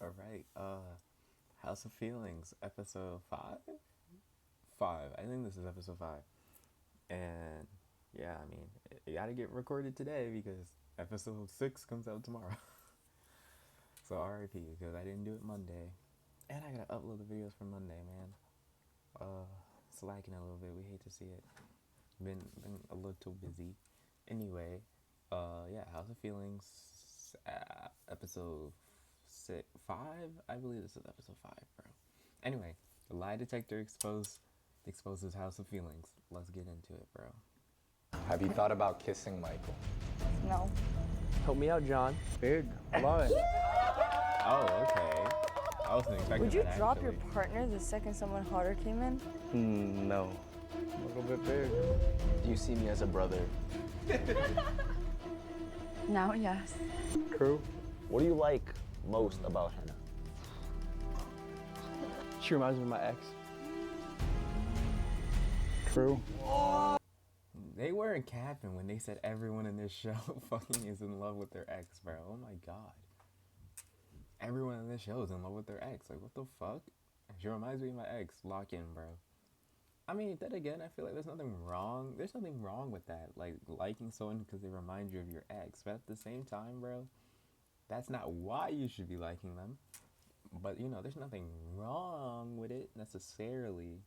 All right. House of Feelings, episode 5? 5. I think this is episode 5. And yeah, I mean, it gotta get recorded today because episode 6 comes out tomorrow. So RIP, because I didn't do it Monday. And I gotta upload the videos for Monday, man. It's lacking a little bit. We hate to see it. Been a little busy. Anyway, yeah, House of Feelings, episode 5. I believe this is episode 5, bro. Anyway, the lie detector exposes House of Feelings. Let's get into it, bro. Have you thought about kissing Michael? No. Help me out, John. Big. Come on. Oh, okay. I wasn't expecting Would you that, drop actually. your partner the second someone hotter came in? No. A little bit big. Do you see me as a brother? Now, yes. True. What do you like most about Hannah? She reminds me of my ex. True. They weren't capping when they said everyone in this show fucking is in love with their ex, bro. Oh my god. Everyone in this show is in love with their ex. Like, what the fuck? She reminds me of my ex. Lock in, bro. I mean, then again, I feel like there's nothing wrong. There's nothing wrong with that. Like, liking someone because they remind you of your ex. But at the same time, bro, that's not why you should be liking them. But, you know, there's nothing wrong with it necessarily.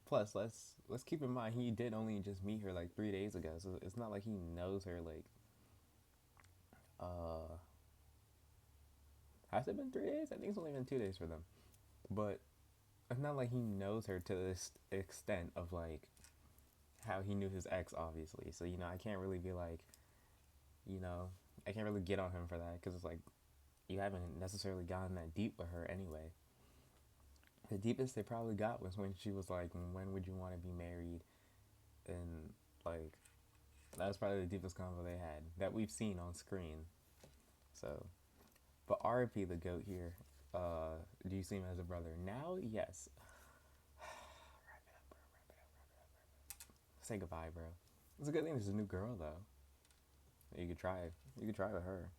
Plus, let's keep in mind, he did only just meet her like 3 days ago. So it's not like he knows her, like, has it been 3 days? I think it's only been 2 days for them. But it's not like he knows her to this extent of, like, how he knew his ex, obviously. So, you know, I can't really be like, you know, I can't really get on him for that. Because it's like, you haven't necessarily gotten that deep with her anyway. The deepest they probably got was when she was like, when would you want to be married? And, like, that was probably the deepest convo they had that we've seen on screen. So, but RP the GOAT here. Do you see him as a brother? Now, yes. Wrap it up, bro. Wrap it up. Say goodbye, bro. It's a good thing there's a new girl, though. You could try. You could try with her.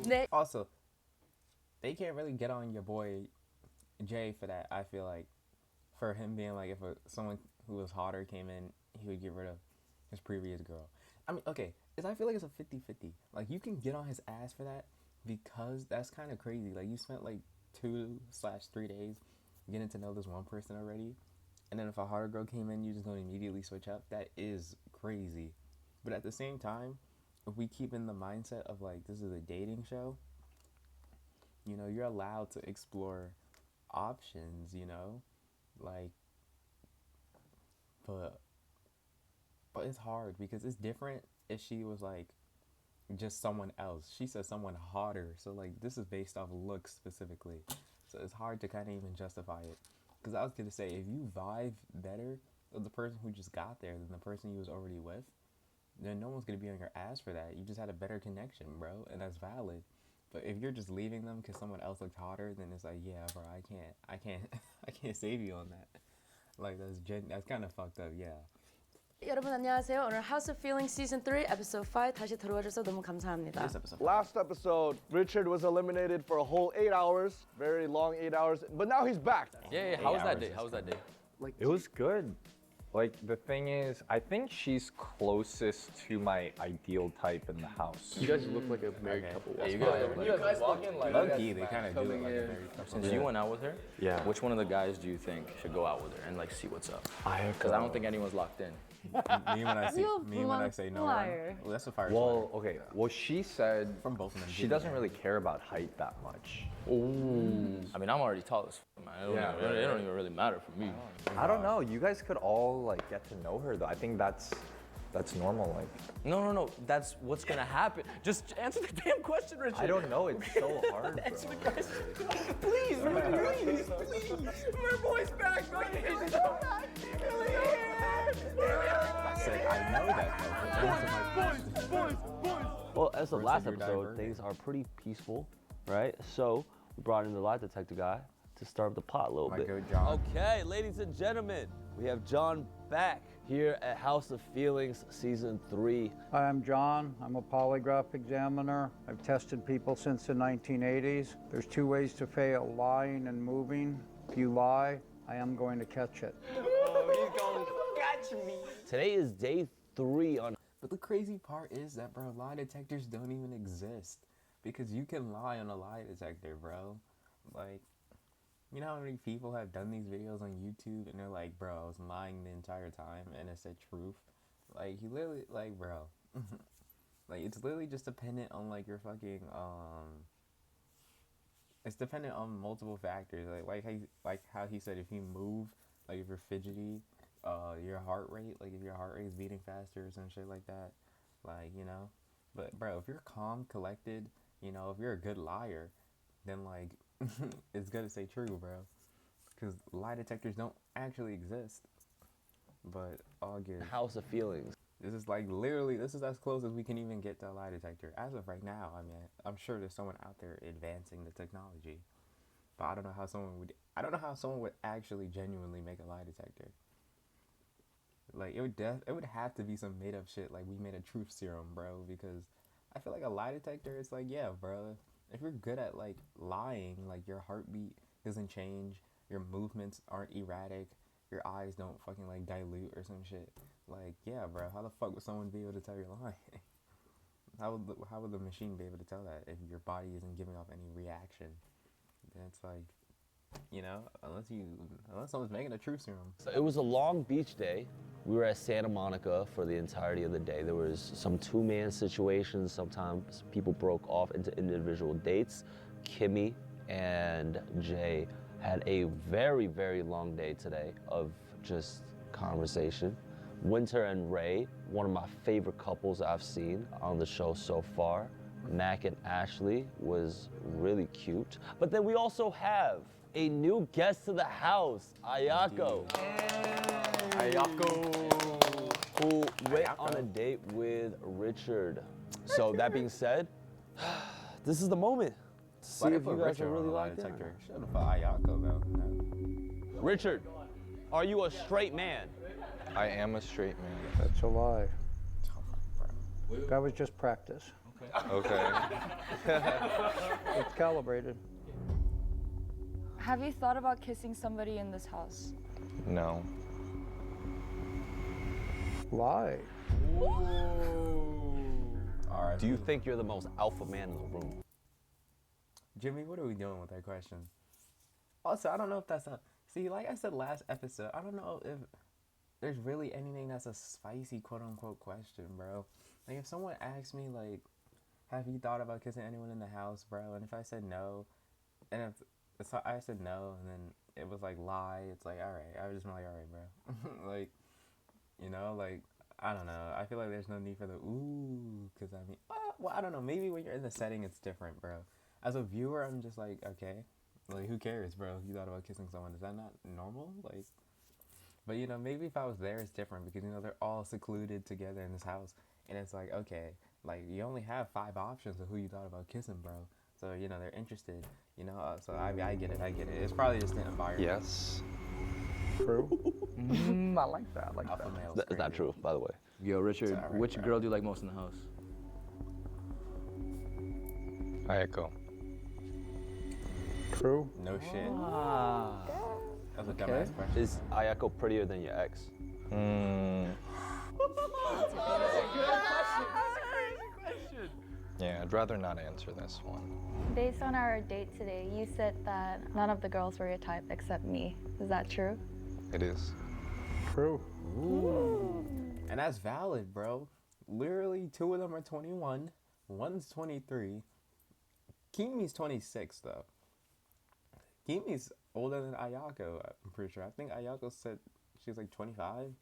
네. Also, they can't really get on your boy Jay for that. I feel like for him being like, if someone who was hotter came in, he would get rid of his previous girl. I mean, okay, I feel like it's a 50-50. Like, you can get on his ass for that because that's kind of crazy. Like, you spent like 2/3 days getting to know this one person already, and then if a hotter girl came in, you just gonna immediately switch up. That is crazy. But at the same time, if we keep in the mindset of like, this is a dating show, you know, you're allowed to explore options, you know, like, but it's hard because it's different if she was like just someone else. She said someone hotter, so like, this is based off looks specifically, so it's hard to kind of even justify it. Because I was gonna say, if you vibe better with the person who just got there than the person you was already with, then no one's gonna be on your ass for that. You just had a better connection, bro, and that's valid. But if you're just leaving them because someone else looked hotter, then it's like, yeah, bro, I can't save you on that. Like, that's kind of fucked up, yeah. 여러분 안녕하세요. 오늘 House of Feelings Season 3 Episode 5 다시 들어와줘서 너무 감사합니다. This episode. Last episode, Richard was eliminated for a whole 8 hours, very long 8 hours, but now he's back. Yeah. How was that day? How was that day? It was good. Like, the thing is, I think she's closest to my ideal type in the house. You guys look like a married couple. You guys walk in like Low-key, they kind of do look like a very couple. Since you went out with her, Yeah. which one of the guys do you think should go out with her and like see what's up? Because Because I don't think anyone's locked in. Me when I say no one. liar. Well, that's a fire. Well, okay. Well, she said From both of them. she doesn't really care about height that much. I mean, I'm already tall as f, man. It don't even really matter for me. I don't know. You guys could all like get to know her though. I think that's normal. Like, No. That's what's gonna happen. Just answer the damn question, Richard. I don't know. It's so hard, bro. Answer the question. Please. My boy's back. I said I know that though. But answer my question. Well, as the First last you're episode, diverting. things are pretty peaceful, right? So we brought in the lie detector guy to stir up the pot a little My bit. good John. Okay, ladies and gentlemen, we have John back. here at House of Feelings Season 3. Hi, I'm John. I'm a polygraph examiner. I've tested people since the 1980s. There's 2 ways to fail, lying and moving. If you lie, I am going to catch it. Oh, he's going to catch me. Today is day 3 on. But the crazy part is that, bro, lie detectors don't even exist. Because you can lie on a lie detector, bro. Like, you know how many people have done these videos on YouTube and they're like, bro, I was lying the entire time and it said truth. Like, you literally, like, bro. Like, it's literally just dependent on, like, your fucking, it's dependent on multiple factors. Like how he said, if you move, like, if you're fidgety, your heart rate, like, if your heart rate is beating faster or some shit like that. Like, you know. But, bro, if you're calm, collected, you know, if you're a good liar, then, like, it's gonna say true, bro. Because lie detectors don't actually exist. But all good. House of Feelings. This is like literally, this is as close as we can even get to a lie detector. As of right now, I mean, I'm sure there's someone out there advancing the technology. But I don't know how someone would actually genuinely make a lie detector. Like, it would have to be some made up shit, like we made a truth serum, bro, because I feel like a lie detector, it's like, yeah, bro, if you're good at, like, lying, like, your heartbeat doesn't change, your movements aren't erratic, your eyes don't fucking, like, dilute or some shit, like, yeah, bro, how the fuck would someone be able to tell you're lying? How would the machine be able to tell that if your body isn't giving off any reaction? Then it's like, you know, unless someone's making a truth serum. So it was a Long Beach day. We were at Santa Monica for the entirety of the day. There was some 2-man situations. Sometimes people broke off into individual dates. Kimmy and Jay had a very, very long day today of just conversation. Winter and Ray, one of my favorite couples I've seen on the show so far. Mach and Ashley was really cute. But then we also have a new guest to the house, Ayako. Ayako. Who went on a date with Richard. So that being said, this is the moment to see if you guys are really locked in. Should have put Ayako though. No. Richard, are you a straight man? I am a straight man. That's a lie. That was just practice. Okay. It's calibrated. Have you thought about kissing somebody in this house? No. Lie. Alright. Do you think you're the most alpha man in the room? Jimmy, what are we doing with that question? Also, I don't know if that's a... See, like I said last episode, I don't know if there's really anything that's a spicy quote-unquote question, bro. Like, if someone asks me, like, have you thought about kissing anyone in the house, bro? And if I said no, and if I said no, and then it was like lie, it's like, alright. I was just like, alright, bro. Like, you know, like, I don't know. I feel like there's no need for the ooh, because I mean, well, I don't know. Maybe when you're in the setting, it's different, bro. As a viewer, I'm just like, okay, like, who cares, bro? You thought about kissing someone. Is that not normal? Like, but, you know, maybe if I was there, it's different because, you know, they're all secluded together in this house. And it's like, okay, like, you only have 5 options of who you thought about kissing, bro. So, you know, they're interested, you know, so I get it. It's probably just an environment. Yes. True. I like that. I like Alpha that. male's That's not crazy. true, by the way. Yo, Richard, alright, which bro. girl do you like most in the house? Ayako. True. No shit. Ah. That's a dumbass question. Is Ayako prettier than your ex? Yeah, I'd rather not answer this one. Based on our date today, you said that none of the girls were your type except me. Is that true? It is. True. And that's valid, bro. Literally, 2 of them are 21. One's 23. Kimi's 26, though. Kimi's older than Ayako, I'm pretty sure. I think Ayako said she's like 25.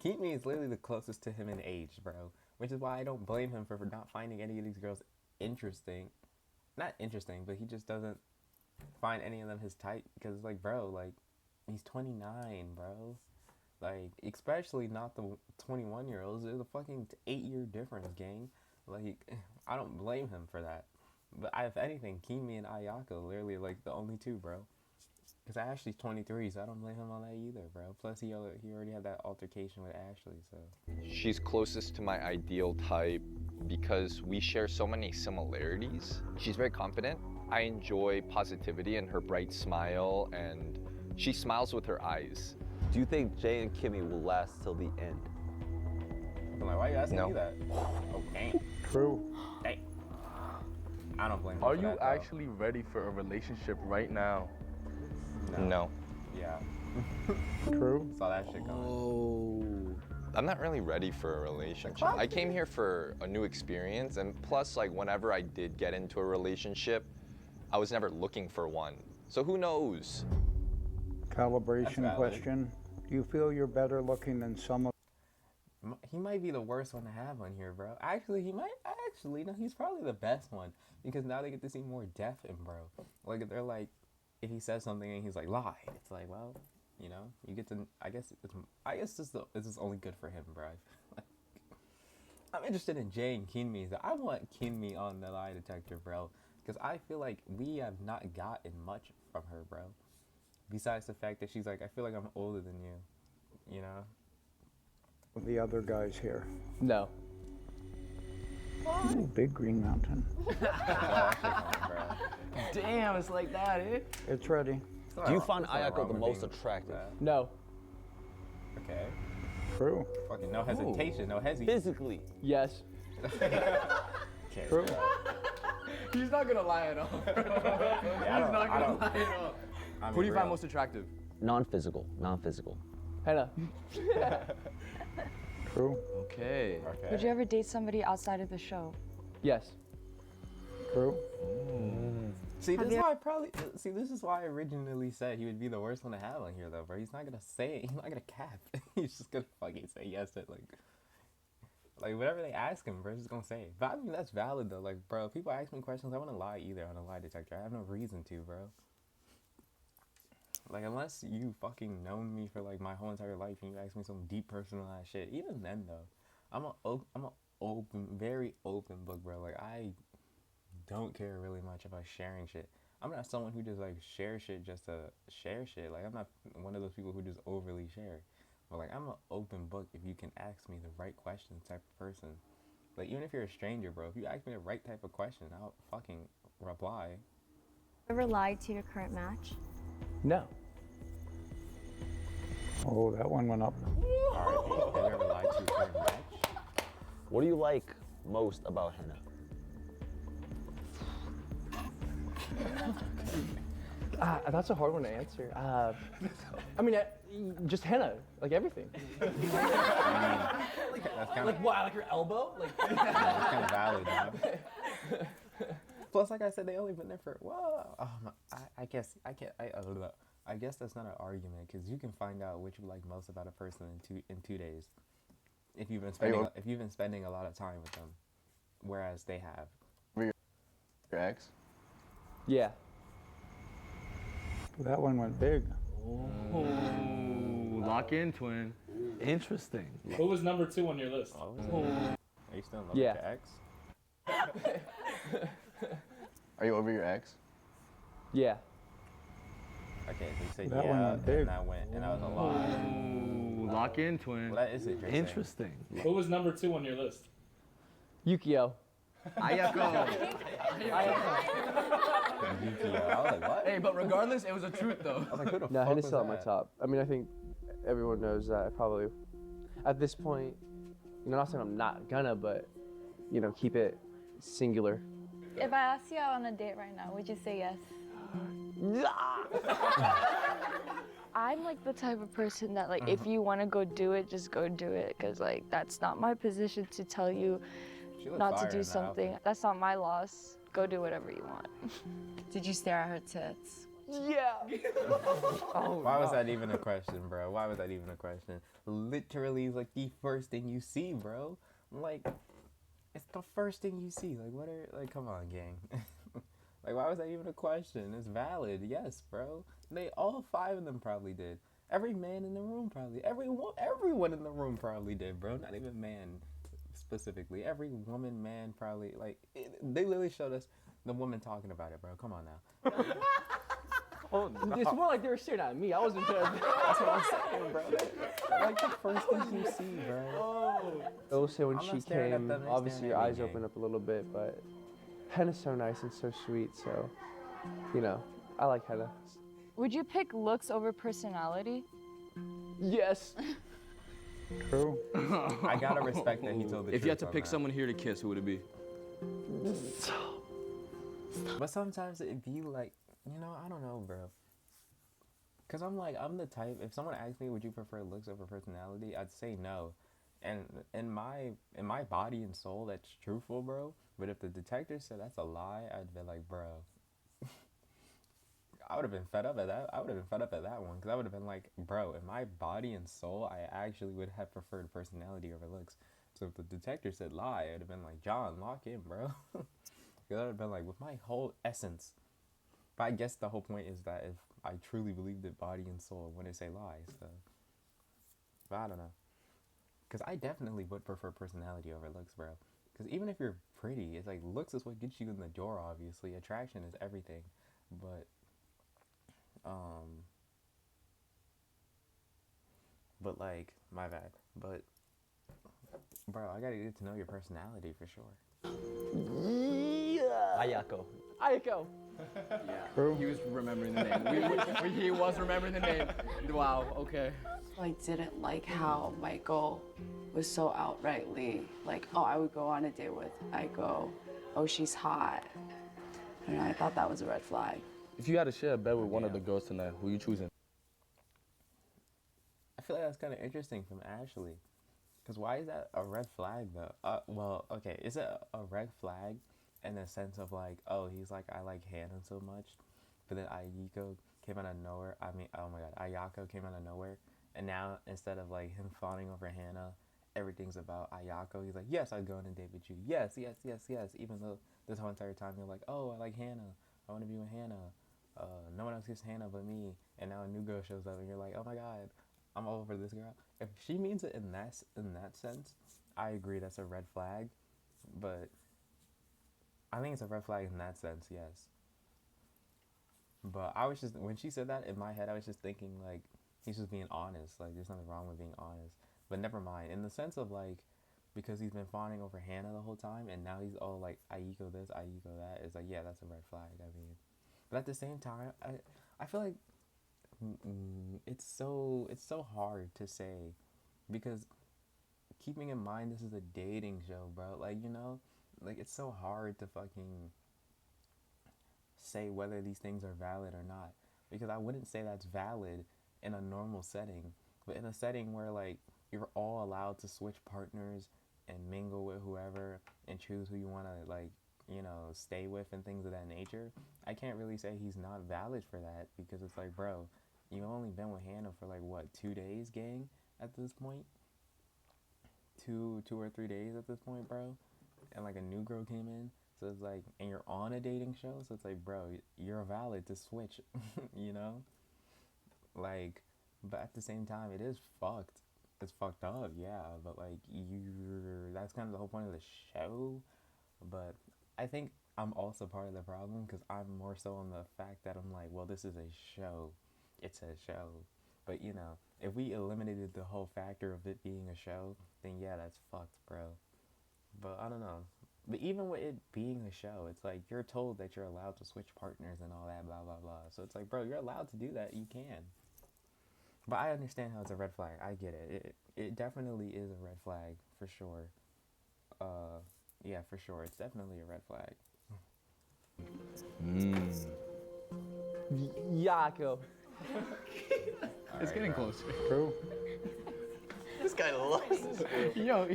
Kimi is literally the closest to him in age, bro. Which is why I don't blame him for not finding any of these girls interesting. Not interesting, but he just doesn't find any of them his type. Because it's like, bro, like, he's 29, bro. Like, especially not the 21-year-olds. There's a fucking 8-year difference, gang. Like, I don't blame him for that. But if anything, Kimi and Ayako literally like the only 2, bro. Because Ashley's 23, so I don't blame him on that either, bro. Plus, he already had that altercation with Ashley, so. She's closest to my ideal type because we share so many similarities. She's very confident. I enjoy positivity and her bright smile, and she smiles with her eyes. Do you think Jay and Kimmy will last till the end? I'm like, why are you asking No. me that? Oh, damn. True. Dang. I don't blame him Are for you that, though. actually ready for a relationship right now? No. Yeah. True. Saw that shit coming. Oh. I'm not really ready for a relationship. I came here for a new experience, and plus, like, whenever I did get into a relationship, I was never looking for one. So who knows? Calibration valid. question. Do you feel you're better looking than some of He might be the worst one to have on here, bro. Actually, no, he's probably the best one because now they get to see more depth in bro. Like, they're like, if he says something and he's like, lie, it's like, well, you know, you get to, I guess this is only good for him, bro. I'm interested in Jay and Kinmi. I want Kinmi on the lie detector, bro, because I feel like we have not gotten much from her, bro. Besides the fact that she's like, I feel like I'm older than you know? the other guys here? No. Ooh, big green mountain. Damn, it's like that, eh? It's ready. Do you find Ayako the most attractive? No. Okay. True. Fucking no hesitation, no hesitation. Physically? Yes. Okay, True. He's not gonna lie at all. He's not gonna lie at all. I mean, Who do you find real. most attractive? Non-physical. Henna. True. Okay. Okay. Would you ever date somebody outside of the show? Yes. True. See, this is why I originally said he would be the worst one to have on here, though, bro. He's not gonna say it. He's not gonna cap. He's just gonna fucking say yes to like whatever they ask him, bro. He's just gonna say it. But I mean, that's valid though. Like, bro, if people ask me questions, I wouldn't lie either on a lie detector. I have no reason to, bro. Like, unless you fucking known me for like my whole entire life and you ask me some deep personalized shit, even then though, I'm a open, very open book, bro. Like, I don't care really much about sharing shit. I'm not someone who just like share shit just to share shit. Like, I'm not one of those people who just overly share. But like, I'm an open book if you can ask me the right question type of person. Like, even if you're a stranger, bro, if you ask me the right type of question, I'll fucking reply. Ever lied to your current match? No. Oh, that one went up. Alright, have you ever lied to your current match? What do you like most about Henna? That's a hard one to answer. I mean, just henna, like everything. That's kind of Like what? Like your elbow? Like. that's kind of valid, man. Plus, like I said, they only been there for I guess that's not an argument because you can find out what you like most about a person in 2 days if you've been spending a lot of time with them, whereas they have. Your ex? Yeah. That one went big. Oh, lock in, twin. Interesting. Who was number 2 on your list? Are you still in love with Yeah. your ex? Are you over your ex? Yeah. Okay, so you said That one went big. and that was a lie. Lock in, twin. Well, that is interesting. Interesting. Who was number 2 on your list? Yukio. Ayako. Yukio. I was like, what? Hey, but regardless, it was a truth though. I was like, who the No, fuck Henna's was still at my that? top. I mean, I think everyone knows that I probably, at this point, not saying I'm not gonna, but, keep it singular. If I asked you out on a date right now, would you say yes? I'm like the type of person that like if you want to go do it, just go do it, because like that's not my position to tell you She looked not to fire do in that something. outfit. That's not my loss. Go do whatever you want. Did you stare at her tits? Yeah. Why was that even a question, bro? Why was that even a question? Literally, it's like the first thing you see, bro. Like, it's the first thing you see. Like, come on, gang. Like, why was that even a question? It's valid. Yes, bro. All 5 of them probably did. Every man in the room probably. Everyone in the room probably did, bro. Not even man specifically. Every woman, man probably. Like, they literally showed us the woman talking about it, bro. Come on now. Oh, no. It's more like they were staring at me. I wasn't there. That's what I'm saying, bro. Like the first thing you see, bro. I will say when I'm she not staring at came, them, they're obviously staring your at me, eyes gang. open up a little bit, but Henna's so nice and so sweet, so, you know, I like Henna. Would you pick looks over personality? Yes. True. I gotta respect that he told the If you had truth to on pick that. someone here to kiss, who would it be? But sometimes it'd be like, you know, I don't know, bro. Cause I'm like, I'm the type. If someone asked me, would you prefer looks over personality? I'd say no. And in my body and soul, that's truthful, bro. But if the detective said that's a lie, I'd be like, bro. I would have been fed up at that. I would have been fed up at that one, because I would have been like, bro, in my body and soul, I actually would have preferred personality over looks. So if the detective said lie, I'd have been like, John, lock in, bro. Because I would have been like, with my whole essence. But I guess the whole point is that if I truly believed it, body and soul, when they say lie, so. But I don't know. Because I definitely would prefer personality over looks, bro. Because even if you're pretty, it's like, looks is what gets you in the door, obviously. Attraction is everything. But like, my bad. But, bro, I gotta get to know your personality for sure. Ayako. Ayako. True. He was remembering the name. He was remembering the name. Wow, okay. I didn't like how Michael was so outrightly like, oh, I would go on a date with Aiko. Oh, she's hot. I don't know, I thought that was a red flag. If you had to share a bed with one of the girls tonight, who you choosing? I feel like that's kind of interesting from Ashley. Because why is that a red flag, though? Well, okay, is it a red flag in the sense of like, oh, he's like, I like Hannah so much, but then Ayako came out of nowhere. I mean, oh my God, Ayako came out of nowhere, and now instead of like him fawning over Hannah, everything's about Ayako. He's like, yes, I'd go on a date with you. Yes, yes, yes, yes. Even though this whole entire time you're like, oh, I like Hannah. I want to be with Hannah. No one else gets Hannah but me. And now a new girl shows up, and you're like, oh my God, I'm all over this girl. If she means it in that sense, I agree that's a red flag. But I think it's a red flag in that sense, yes. But I was just, when she said that, in my head, I was just thinking like, he's just being honest. Like, there's nothing wrong with being honest. But never mind. In the sense of like, because he's been fawning over Hannah the whole time, and now he's all like, Aiko this, Aiko that. It's like, yeah, that's a red flag. I mean, but at the same time, I feel like it's so hard to say, because keeping in mind this is a dating show, bro. Like, you know, like, it's so hard to fucking say whether these things are valid or not, because I wouldn't say that's valid in a normal setting, but in a setting where like you're all allowed to switch partners and mingle with whoever and choose who you want to, like, you know, stay with and things of that nature, I can't really say he's not valid for that, because it's like, bro, you've only been with Hannah for like, what, 2 days, gang, at this point? Two or 3 days at this point, bro, and like a new girl came in, so it's like, and you're on a dating show, so it's like, bro, you're valid to switch, you know, like, but at the same time, it is fucked. It's fucked up, yeah, but like, that's kind of the whole point of the show. But I think I'm also part of the problem, because I'm more so on the fact that I'm like, well, this is a show. It's a show. But, you know, if we eliminated the whole factor of it being a show, then yeah, that's fucked, bro. But I don't know. But even with it being a show, it's like, you're told that you're allowed to switch partners and all that, blah, blah, blah. So it's like, bro, you're allowed to do that. You can. But I understand how it's a red flag. I get it. It definitely is a red flag, for sure. Yeah, for sure. It's definitely a red flag. Yako. It's getting closer. True. This guy loves this. Yo,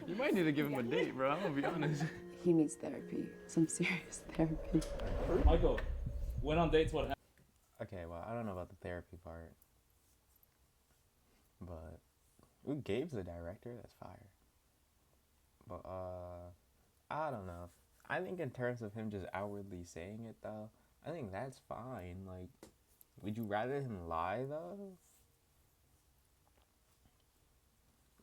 you might need to give him a date, bro. I'm gonna be honest. He needs therapy, some serious therapy. Michael, went on dates, what happened? Okay, well, I don't know about the therapy part. But, ooh, Gabe's the director. That's fire. But, I don't know. I think in terms of him just outwardly saying it, though, I think that's fine. Like, would you rather him lie, though?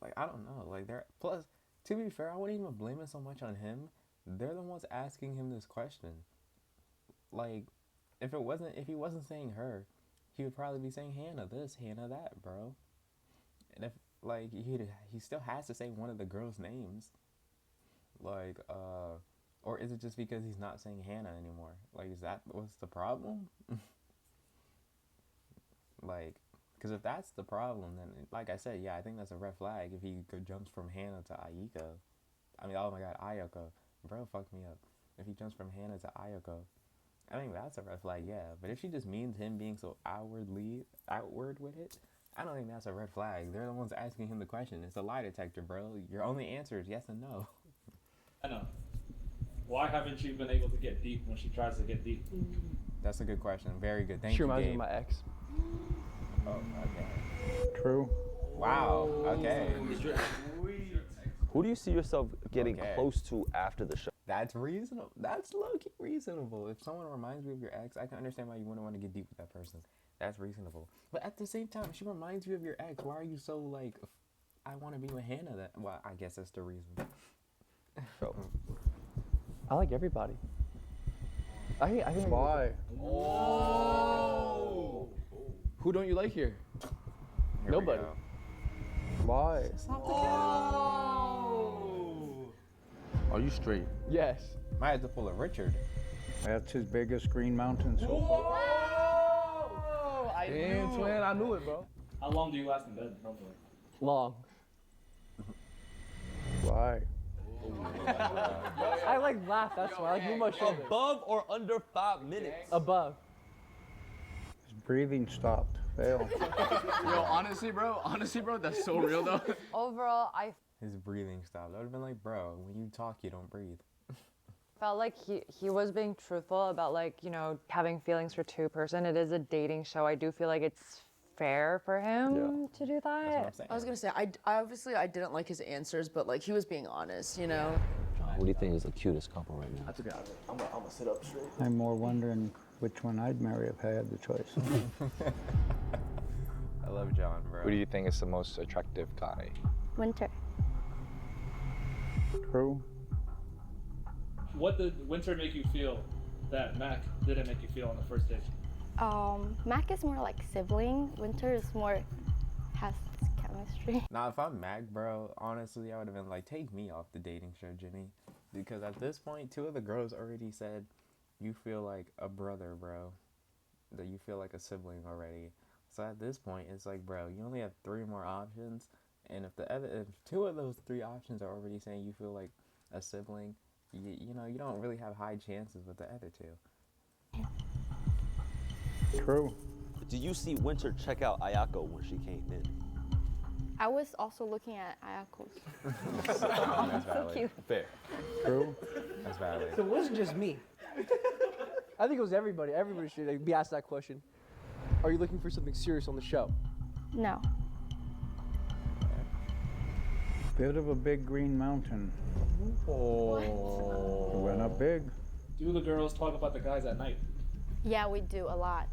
Like, I don't know. Like, plus, to be fair, I wouldn't even blame it so much on him. They're the ones asking him this question. Like, if he wasn't saying her, he would probably be saying Hannah this, Hannah that, bro. And if like he still has to say one of the girls' names. Like, or is it just because he's not saying Hannah anymore? Like, is that what's the problem? Like, because if that's the problem, then like I said, yeah, I think that's a red flag. If he jumps from Hannah to Ayako, I mean, oh my God, Ayako, bro, fuck me up. If he jumps from Hannah to Ayako, I think that's a red flag, yeah. But if she just means him being so outward with it, I don't think that's a red flag. They're the ones asking him the question. It's a lie detector, bro. Your only answer is yes and no. I know. Why haven't you been able to get deep when she tries to get deep? That's a good question. Very good. Thank She you, reminds me Gabe. of my ex. Oh, okay. True. Wow. Okay. Who do you see yourself getting close to after the show? That's reasonable. That's low-key reasonable. If someone reminds me of your ex, I can understand why you wouldn't want to get deep with that person. That's reasonable. But at the same time, if she reminds you of your ex, why are you so like, I want to be with Hannah? That well, I guess that's the reason. I like everybody. I think. Why? Oh. Who don't you like here? Nobody. Why? Are you straight? Yes. Might have to pull a Richard. That's his biggest green mountain so far. Damn, twin, I knew it, bro. How long do you last in bed, probably? Long. Why? I like laugh. That's why I like move my shoulder. Above or under 5 minutes? Above. His breathing stopped. Fail. Yo, honestly, bro, that's so real though. Overall, I His breathing stopped. I would have been like, bro, when you talk, you don't breathe. felt like he was being truthful about, like, you know, having feelings for two person. It is a dating show. I do feel like it's fair for him to do that. I was gonna say, I obviously I didn't like his answers, but like he was being honest, you know. Who do you think is the cutest couple right now? That's okay. I'm gonna sit up straight. I'm more wondering which one I'd marry if I had the choice. I love John, bro. Who do you think is the most attractive guy? Winter. True. What did Winter make you feel that Mach didn't make you feel on the first date? Mach is more like sibling. Winter is more has chemistry. Nah, if I'm Mac, bro, honestly, I would have been like, take me off the dating show, Jimmy. Because at this point, 2 of the girls already said, you feel like a brother, bro. That you feel like a sibling already. So at this point, it's like, bro, you only have 3 more options. And if if 2 of those 3 options are already saying you feel like a sibling, you know, you don't really have high chances with the other 2. True. Did you see Winter check out Ayako when she came in? I was also looking at Ayako's. That's So valid. cute. Fair. True. That's valid. So it wasn't just me. I think it was everybody. Everybody should like, be asked that question. Are you looking for something serious on the show? No. Bit of a big green mountain. Oh. Went up big. Do the girls talk about the guys at night? Yeah, we do a lot.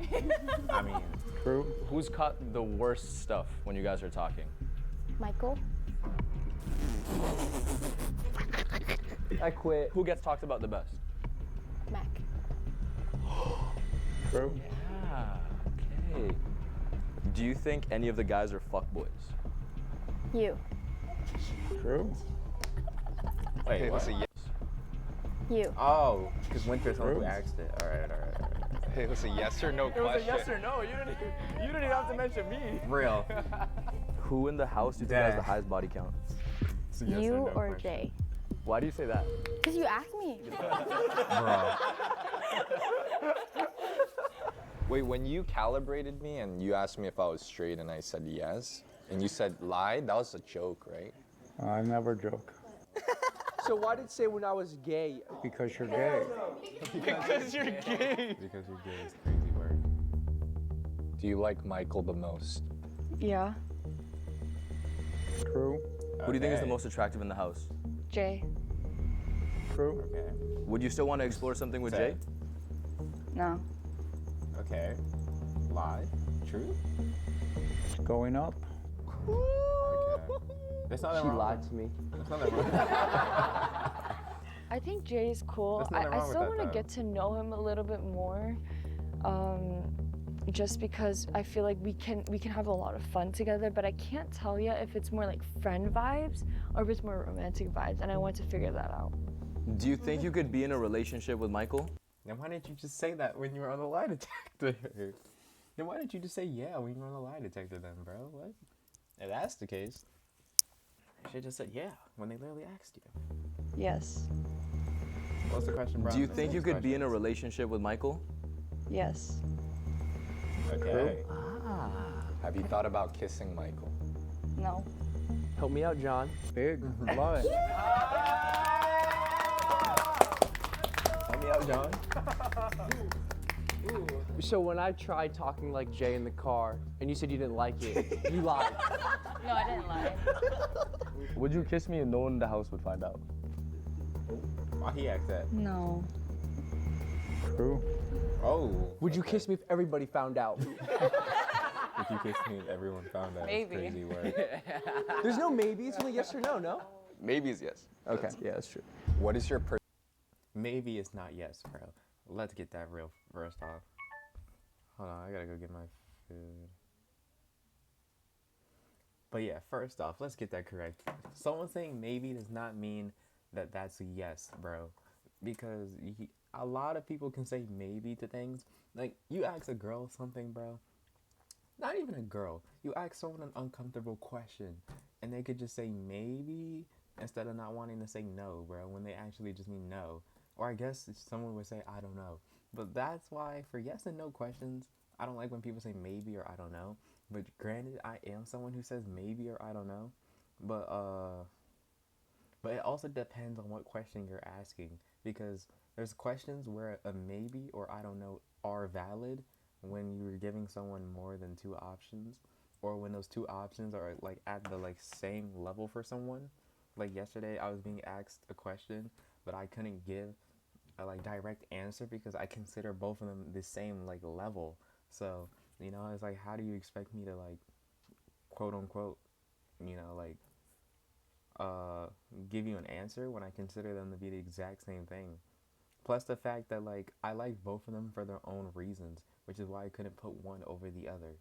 I mean, True. Who's caught the worst stuff when you guys are talking? Michael? I quit. Who gets talked about the best? Mach. True. Yeah, okay. Do you think any of the guys are fuckboys? You. True. wait, Hey, what? listen, You. Oh, because Winter's the one who True. asked it. All right. hey, listen, yes or no It was a question. yes or no. You didn't even have to mention me. Real. Who in the house do you think has the highest body count? It's a yes You no or question. Jay? Why do you say that? Because you asked me. Bro. Wait, when you calibrated me and you asked me if I was straight and I said yes, and you said lied, that was a joke, right? I never joke. So why did it say when I was gay? Because you're gay. Because you're gay. Because you're gay is a crazy word. Do you like Michael the most? Yeah. True. Who do you think is the Okay. most attractive in the house? Jay? True. Okay. Would you still want to explore something with Say. Jay? No. Okay. Lie. True. It's going up. Okay. There's nothing She wrong. lied to me. There's nothing wrong. I think Jay's cool. There's I nothing wrong with still that, want to though. get to know him a little bit more. Just because I feel like we can have a lot of fun together, but I can't tell yet if it's more like friend vibes or if it's more romantic vibes, and I want to figure that out. Do you think you could be in a relationship with Michael? Then why didn't you just say that when you were on the lie detector? Then why didn't you just say yeah when you were on the lie detector then, bro? What? If that's the case, you should just said yeah when they literally asked you. Yes. What's the question, bro? Do you think you could be in a relationship with Michael? Yes. Okay. Have you thought about kissing Michael? No. Help me out, John. Big lie. Help me out, John. So when I tried talking like Jay in the car, and you said you didn't like it, you lied. No, I didn't lie. Would you kiss me and no one in the house would find out? Why he asked that? No. True. Oh. Would you kiss me if everybody found out? If you kissed me, everyone found out. Maybe. It's crazy word. There's no maybe, it's only yes or no, no? Maybe is yes. Okay, yeah, that's true. What is your Maybe it's not yes, bro. Let's get that real first off. Hold on, I gotta go get my food. But yeah, first off, let's get that correct. Someone saying maybe does not mean that that's a yes, bro. Because a lot of people can say maybe to things. Like, you ask a girl something, bro. Not even a girl. You ask someone an uncomfortable question, and they could just say maybe instead of not wanting to say no, bro, when they actually just mean no. Or I guess someone would say, I don't know. But that's why for yes and no questions, I don't like when people say maybe or I don't know. But granted, I am someone who says maybe or I don't know. But it also depends on what question you're asking. Because there's questions where a maybe or I don't know are valid when you're giving someone more than two options. Or when those two options are like at the like same level for someone. Like yesterday, I was being asked a question, but I couldn't give a like direct answer because I consider both of them the same like level. So, you know, it's like, how do you expect me to like, quote unquote, you know, like, give you an answer when I consider them to be the exact same thing? Plus the fact that like, I like both of them for their own reasons, which is why I couldn't put one over the other.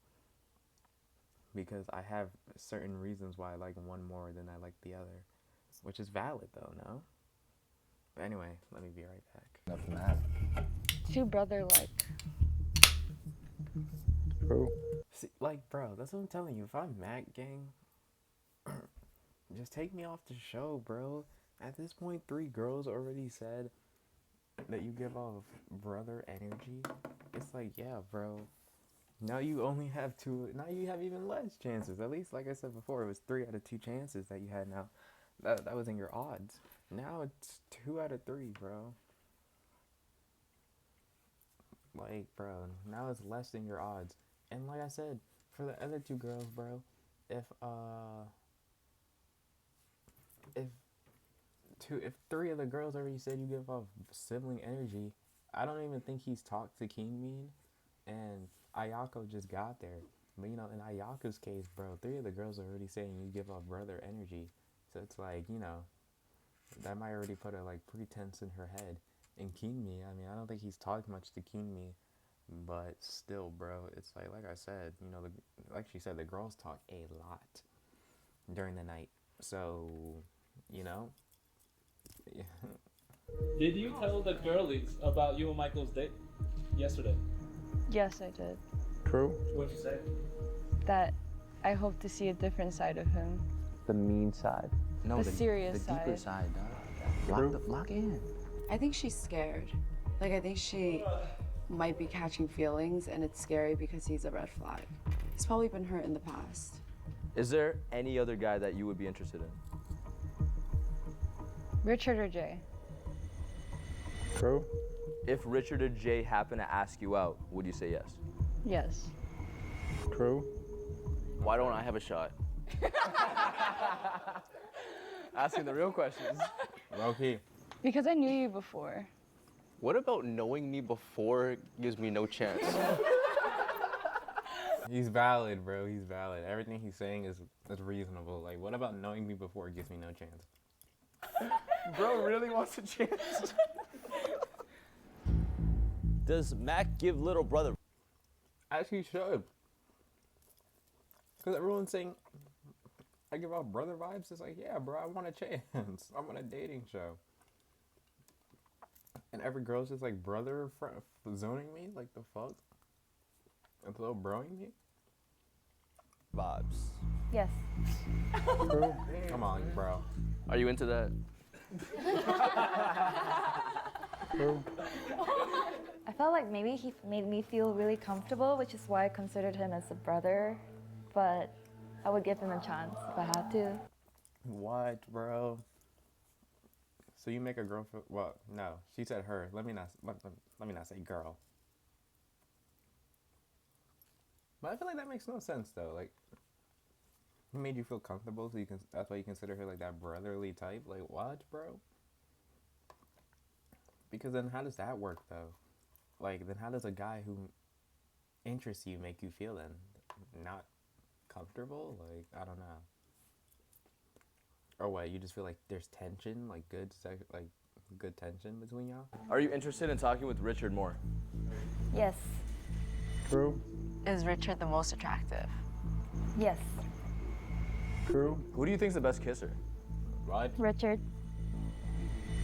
Because I have certain reasons why I like one more than I like the other. Which is valid though, no? But anyway, let me be right back. Enough math. Too brother-like. True. See, like, bro, that's what I'm telling you. If I'm Mac gang, just take me off the show, bro. At this point, 3 girls already said that you give off brother energy. It's like, yeah, bro. Now you only have 2. Now you have even less chances. At least, like I said before, it was 3 out of 2 chances that you had now. That was in your odds. Now it's 2 out of 3, bro. Like, bro, now it's less than your odds. And like I said, for the other 2 girls, bro, if 3 of the girls already said you give off sibling energy, I don't even think he's talked to King Mean, and Ayako just got there. But you know, in Ayako's case, bro, 3 of the girls are already saying you give off brother energy. So it's like, you know, that might already put a like pretense in her head. And Kinmi, I mean, I don't think he's talked much to Kinmi, but still, bro, it's like I said, you know, like she said, the girls talk a lot during the night. So, you know. Yeah. Did you tell the girlies about you and Michael's date yesterday? Yes, I did. True. What'd you say? That I hope to see a different side of him. The mean side. No, the serious the deeper side. dog. Lock in. I think she's scared. Like, I think she might be catching feelings, and it's scary because he's a red flag. He's probably been hurt in the past. Is there any other guy that you would be interested in? Richard or Jay? True. If Richard or Jay happen to ask you out, would you say yes? Yes. True. Why don't I have a shot? Asking the real questions. Okay. Because I knew you before. What about knowing me before gives me no chance? He's valid, bro. He's valid. Everything he's saying is reasonable. Like, what about knowing me before gives me no chance? Bro really wants a chance. Does Mac give little brother? Actually, should. Because everyone's saying I give off brother vibes. It's like, yeah, bro, I want a chance. I'm on a dating show. And every girl's just like brother zoning me. Like, the fuck? And little broing me? Vibes. Yes. Come on, bro. Are you into that? I felt like maybe he made me feel really comfortable, which is why I considered him as a brother. But I would give him a chance if I had to. What, bro? So you make a girl feel, well, no, she said her. Let me not say girl. But I feel like that makes no sense though. Like, he made you feel comfortable, so that's why you consider her like that brotherly type. Like, what, bro? Because then how does that work though? Like, then how does a guy who interests you make you feel then not comfortable? Like, I don't know. Or what? You just feel like there's tension, like good tension between y'all? Are you interested in talking with Richard more? Yes. True. Is Richard the most attractive? Yes. True. Who do you think's the best kisser? Right? Richard.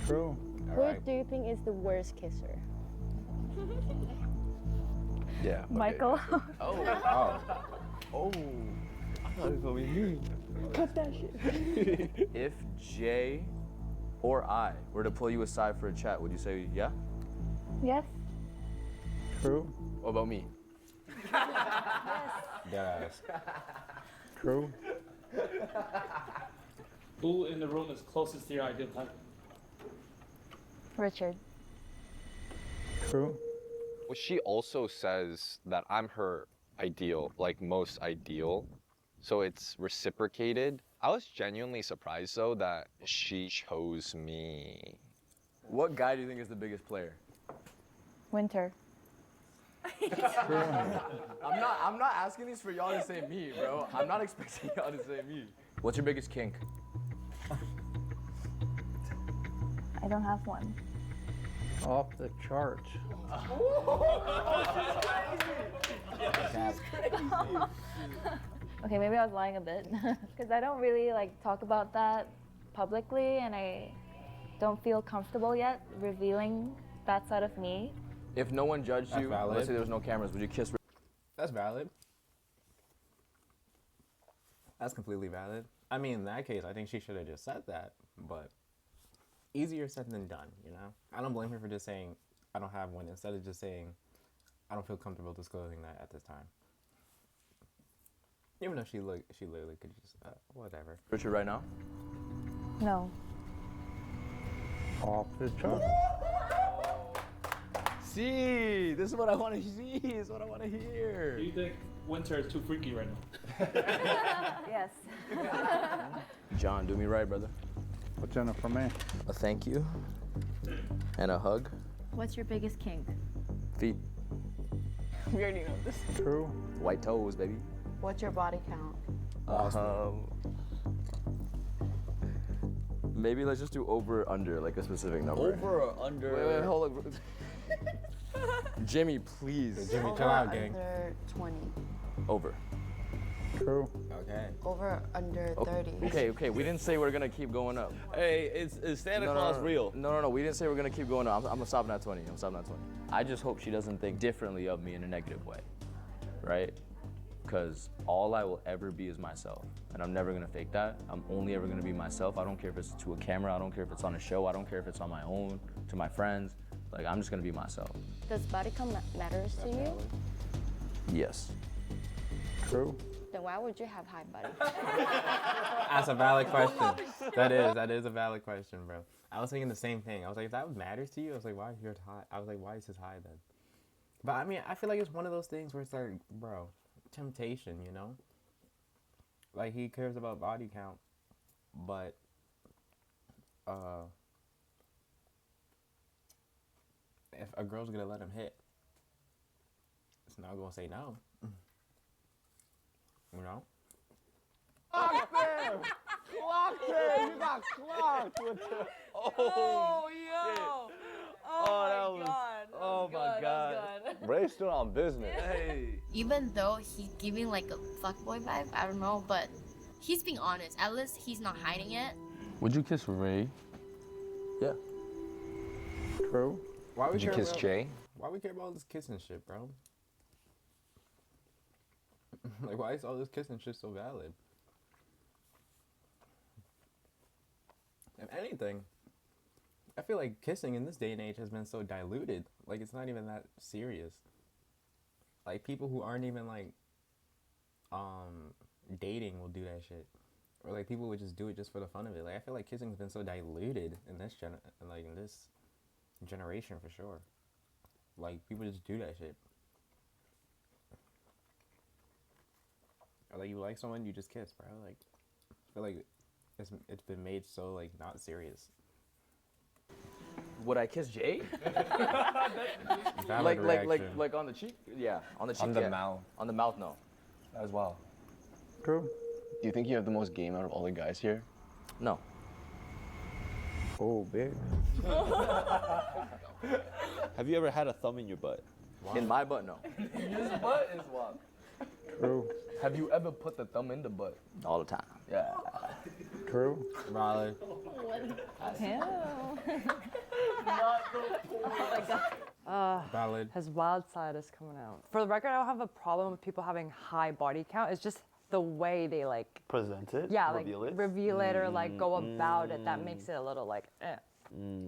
True. Who do you think is the worst kisser? Yeah. Michael. Oh. Oh. I thought it was gonna be me. Cut that shit. If Jay or I were to pull you aside for a chat, would you say yeah? Yes. True. What about me? Deadass. True. Who in the room is closest to your ideal type? Richard. True. Well, she also says that I'm her ideal, like most ideal. So it's reciprocated. I was genuinely surprised though that she chose me. What guy do you think is the biggest player? Winter. I'm not asking these for y'all to say me, bro. I'm not expecting y'all to say me. What's your biggest kink? I don't have one. Off the charts. Okay, maybe I was lying a bit because I don't really like talk about that publicly, and I don't feel comfortable yet revealing that side of me. If no one judged That's you, valid. let's say there was no cameras, would you kiss? That's valid. That's completely valid. I mean, in that case, I think she should have just said that, but easier said than done, you know? I don't blame her for just saying, I don't have one, instead of just saying, I don't feel comfortable disclosing that at this time. Even though she literally could just, whatever. Richard, right now? No. Off the charts. See, this is what I want to see. This is what I want to hear. Do you think Winter is too freaky right now? Yes. John, do me right, brother. What's in it for me? A thank you and a hug. What's your biggest kink? Feet. We already know this. True. White toes, baby. What's your body count? Maybe let's just do over or under, like a specific number. Over or under? Wait, hold on. Jimmy, please. Jimmy, chill out, gang. Under 20. Over. True. Okay. Over under 30. Okay. We didn't say we're gonna keep going up. Hey, is Santa Claus real? No. We didn't say we're gonna keep going up. I'm stopping at 20. I'm stopping at 20. I just hope she doesn't think differently of me in a negative way, right? Because all I will ever be is myself, and I'm never gonna fake that. I'm only ever gonna be myself. I don't care if it's to a camera. I don't care if it's on a show. I don't care if it's on my own, to my friends. Like, I'm just gonna be myself. Does body count matters to you? Yes. True. Then why would you have high body? That's a valid question. That is a valid question, bro. I was thinking the same thing. I was like, if that matters to you, I was like, why is yours high? I was like, why is his high then? But I mean, I feel like it's one of those things where it's like, bro, temptation, you know? Like, he cares about body count, but, if a girl's gonna let him hit, it's not gonna say no. You know? Clocked him! Clocked him! You got clocked with the... Oh, yo! Oh, that was... Oh my God. Ray's still on business. Hey. Even though he's giving like a fuckboy vibe, I don't know, but he's being honest. At least he's not hiding it. Would you kiss Ray? Yeah. True. Why Would you kiss Jay? Why we care about all this kissing shit, bro? Like, why is all this kissing shit so valid? If anything, I feel like kissing in this day and age has been so diluted. Like, it's not even that serious. Like, people who aren't even, like, dating will do that shit. Or, like, people would just do it just for the fun of it. Like, I feel like kissing's been so diluted in this generation for sure. Like, people just do that shit. Or, like, you like someone, you just kiss, bro. Like, I feel like it's been made so, like, not serious. Would I kiss Jay? Valid like on the cheek? Yeah, on the cheek. On the yeah. mouth. On the mouth, no. As well. True. Do you think you have the most game out of all the guys here? No. Oh, big. Have you ever had a thumb in your butt? In my butt, no. His butt is wild. True. Have you ever put the thumb in the butt? All the time. Yeah. True. Valid. Valid. His wild side is coming out. For the record, I don't have a problem with people having high body count. It's just the way they like Present it? yeah, Reveal like it? reveal it or like go about it. That makes it a little like eh.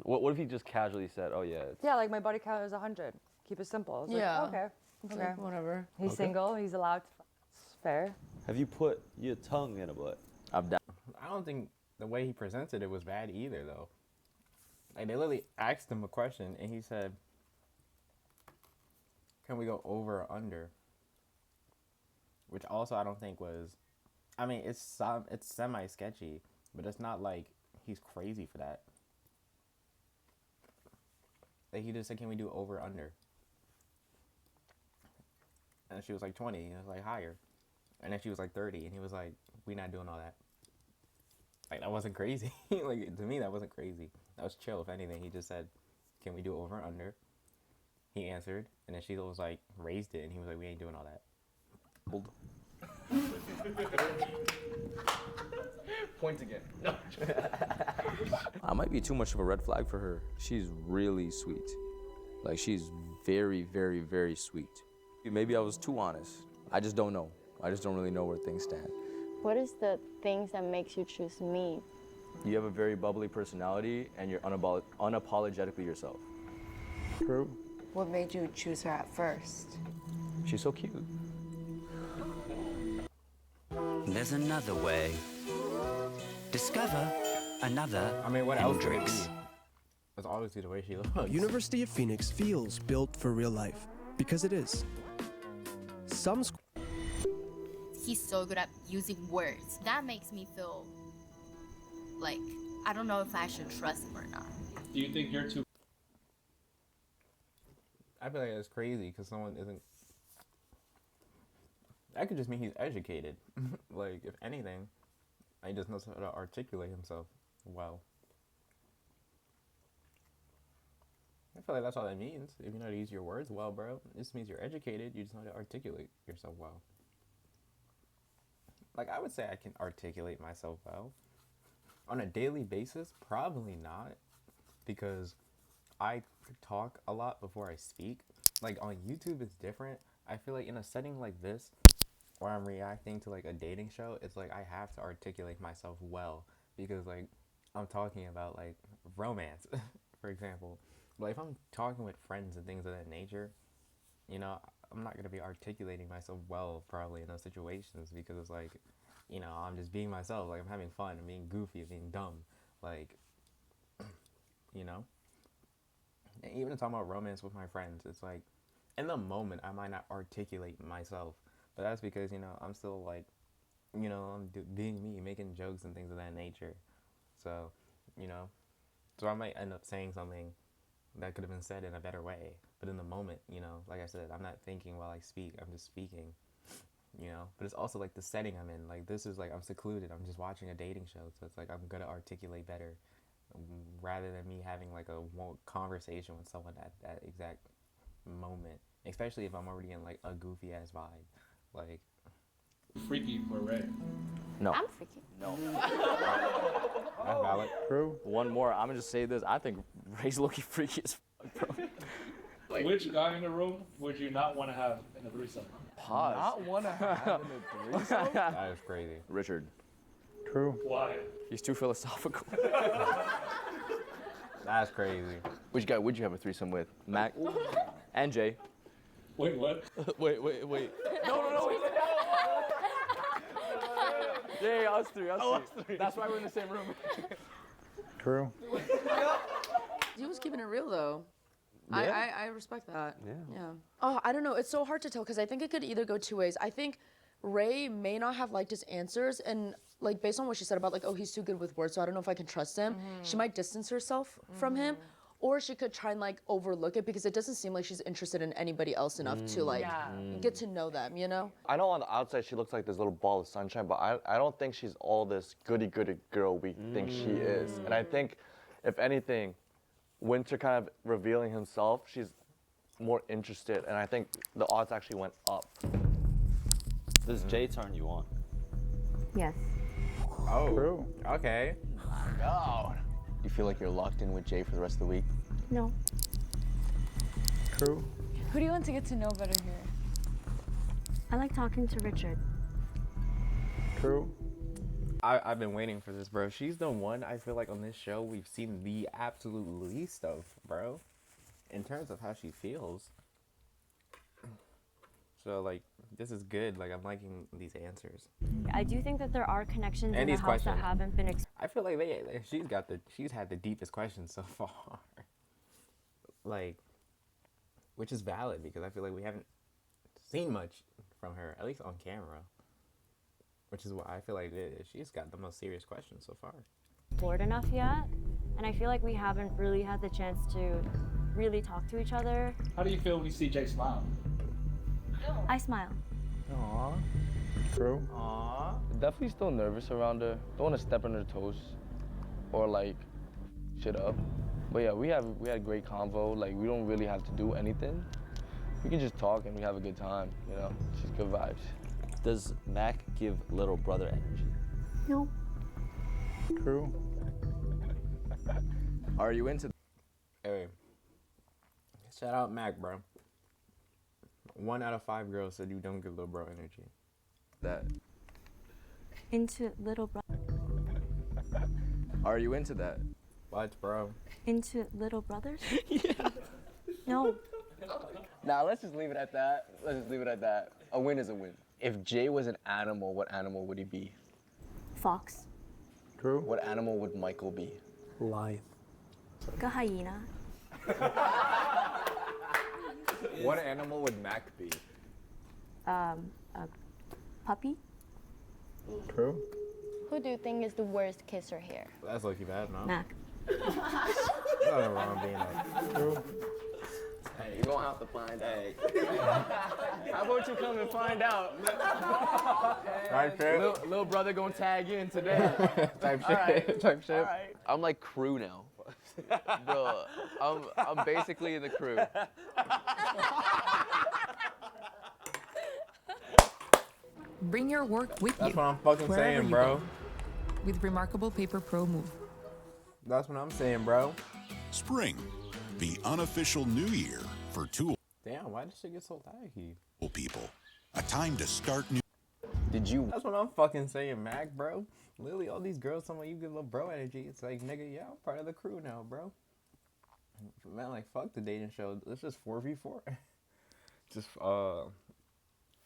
What if he just casually said, oh yeah, it's Yeah, like my body count is 100. Keep it simple. It's Yeah. like, okay. It's Okay. like, whatever. He's Okay. single. He's allowed to. It's fair. Have you put your tongue in a butt? I've done. I don't think the way he presented it was bad either, though. Like, they literally asked him a question, and he said, can we go over or under? Which also I don't think was... I mean, it's semi-sketchy, but it's not like he's crazy for that. Like, he just said, can we do over or under? And she was like 20, and it was like higher. And then she was like 30, and he was like, we not doing all that. Like, that wasn't crazy. Like, to me, that wasn't crazy. That was chill, if anything. He just said, can we do over or under? He answered, and then she was like, raised it, and he was like, we ain't doing all that. Point again. No. I might be too much of a red flag for her. She's really sweet. Like, she's very, very, very sweet. Maybe I was too honest. I just don't know. I just don't really know where things stand. What is the things that makes you choose me? You have a very bubbly personality and you're unapologetically yourself. True. What made you choose her at first? She's so cute. There's another way. Discover another I mean, what else would it be? Hendrix. That's obviously the way she looks. University of Phoenix feels built for real life, because it is. Some He's so good at using words. That makes me feel like I don't know if I should trust him or not. Do you think you're too? I feel like that's crazy because someone isn't. That could just mean he's educated. Like, if anything, he just knows how to articulate himself well. I feel like that's all that means. If you know how to use your words well, bro, it just means you're educated. You just know how to articulate yourself well. Like, I would say I can articulate myself well. On a daily basis, probably not. Because I talk a lot before I speak. Like, on YouTube, it's different. I feel like in a setting like this, where I'm reacting to, like, a dating show, it's like I have to articulate myself well. Because, like, I'm talking about, like, romance, for example. But if I'm talking with friends and things of that nature, you know, I'm not going to be articulating myself well probably in those situations because it's like, you know, I'm just being myself. Like, I'm having fun. I'm being goofy. I'm being dumb. Like, you know? And even talking about romance with my friends, it's like, in the moment, I might not articulate myself. But that's because, you know, I'm still like, you know, I'm being me, making jokes and things of that nature. So, you know, so I might end up saying something that could have been said in a better way. But in the moment, you know, like I said, I'm not thinking while I speak. I'm just speaking, you know. But it's also like the setting I'm in. Like, this is like I'm secluded. I'm just watching a dating show. So it's like I'm going to articulate better rather than me having like a conversation with someone at that exact moment. especially if I'm already in like a goofy ass vibe. Like, Freaky for Ray. No. I'm freaky. No. that's valid. True. One more. I'm gonna just say this. I think Ray's looking freaky as fuck, bro. Which guy in the room would you not want to have in a threesome? Pause. Not want to have in a threesome? That is crazy. Richard. True. Why? He's too philosophical. That's crazy. Which guy would you have a threesome with? Mac and Jay. Wait, what? wait. No. Yeah, us three. That's why we're in the same room. True. He was keeping it real though. Yeah. I respect that. Yeah. Oh, I don't know. It's so hard to tell because I think it could either go two ways. I think Ray may not have liked his answers, and like based on what she said about like, oh, he's too good with words, so I don't know if I can trust him. She might distance herself from him, or she could try and like overlook it because it doesn't seem like she's interested in anybody else enough to like get to know them, you know? I know on the outside she looks like this little ball of sunshine, but I don't think she's all this goody girl we think she is. And I think, if anything, Winter kind of revealing himself, she's more interested, and I think the odds actually went up. Does Jay turn you on? Yes. Oh. True. Okay. God. You feel like you're locked in with Jay for the rest of the week? No. True. Who do you want to get to know better here? I like talking to Richard. True. I've been waiting for this, bro. She's the one I feel like on this show we've seen the absolute least of, bro. In terms of how she feels. So, like, this is good. Like, I'm liking these answers. I do think that there are connections And in the these house that questions. haven't been I feel like she's had the deepest questions so far. Like, which is valid because I feel like we haven't seen much from her, at least on camera. Which is why I feel like she's got the most serious questions so far. explored enough yet, and I feel like we haven't really had the chance to really talk to each other. How do you feel when you see Jay smile? I smile. Aww. True. Aww. Definitely still nervous around her. Don't want to step on her toes or like shit up. But yeah, we had a great convo. Like, we don't really have to do anything. We can just talk and we have a good time, you know? She's good vibes. Does Mac give little brother energy? No. True. Are you into? Hey, shout out Mac, bro. 1 out of 5 girls said you don't give little bro energy. That. Into little brother. Are you into that? What, bro? Into little brothers? Yeah. No. Nah, let's just leave it at that. A win is a win. If Jay was an animal, what animal would he be? Fox. True. What animal would Michael be? Lion. Hyena. What animal would Mac be? A puppy. True. Who do you think is the worst kisser here? That's lucky bad, no? Mac. Nothing wrong being like, True. Hey, you're gonna have to find out. How about you come and find out? right, True? Little brother gonna tag in today. Type shit. Alright. Type shit. Alright. I'm like crew now. Bro, I'm basically in the crew. Bring your work with you. That's what I'm fucking wherever saying, you bro. go. With Remarkable Paper Pro Move. That's what I'm saying, bro. Spring, the unofficial new year for tool Damn, why did shit get so laggy? people. A time to start new. Did you? That's what I'm fucking saying, Mac, bro. Literally, all these girls talking about you give little bro energy. It's like, nigga, yeah, I'm part of the crew now, bro. Man, like, fuck the dating show. It's just 4v4. Just,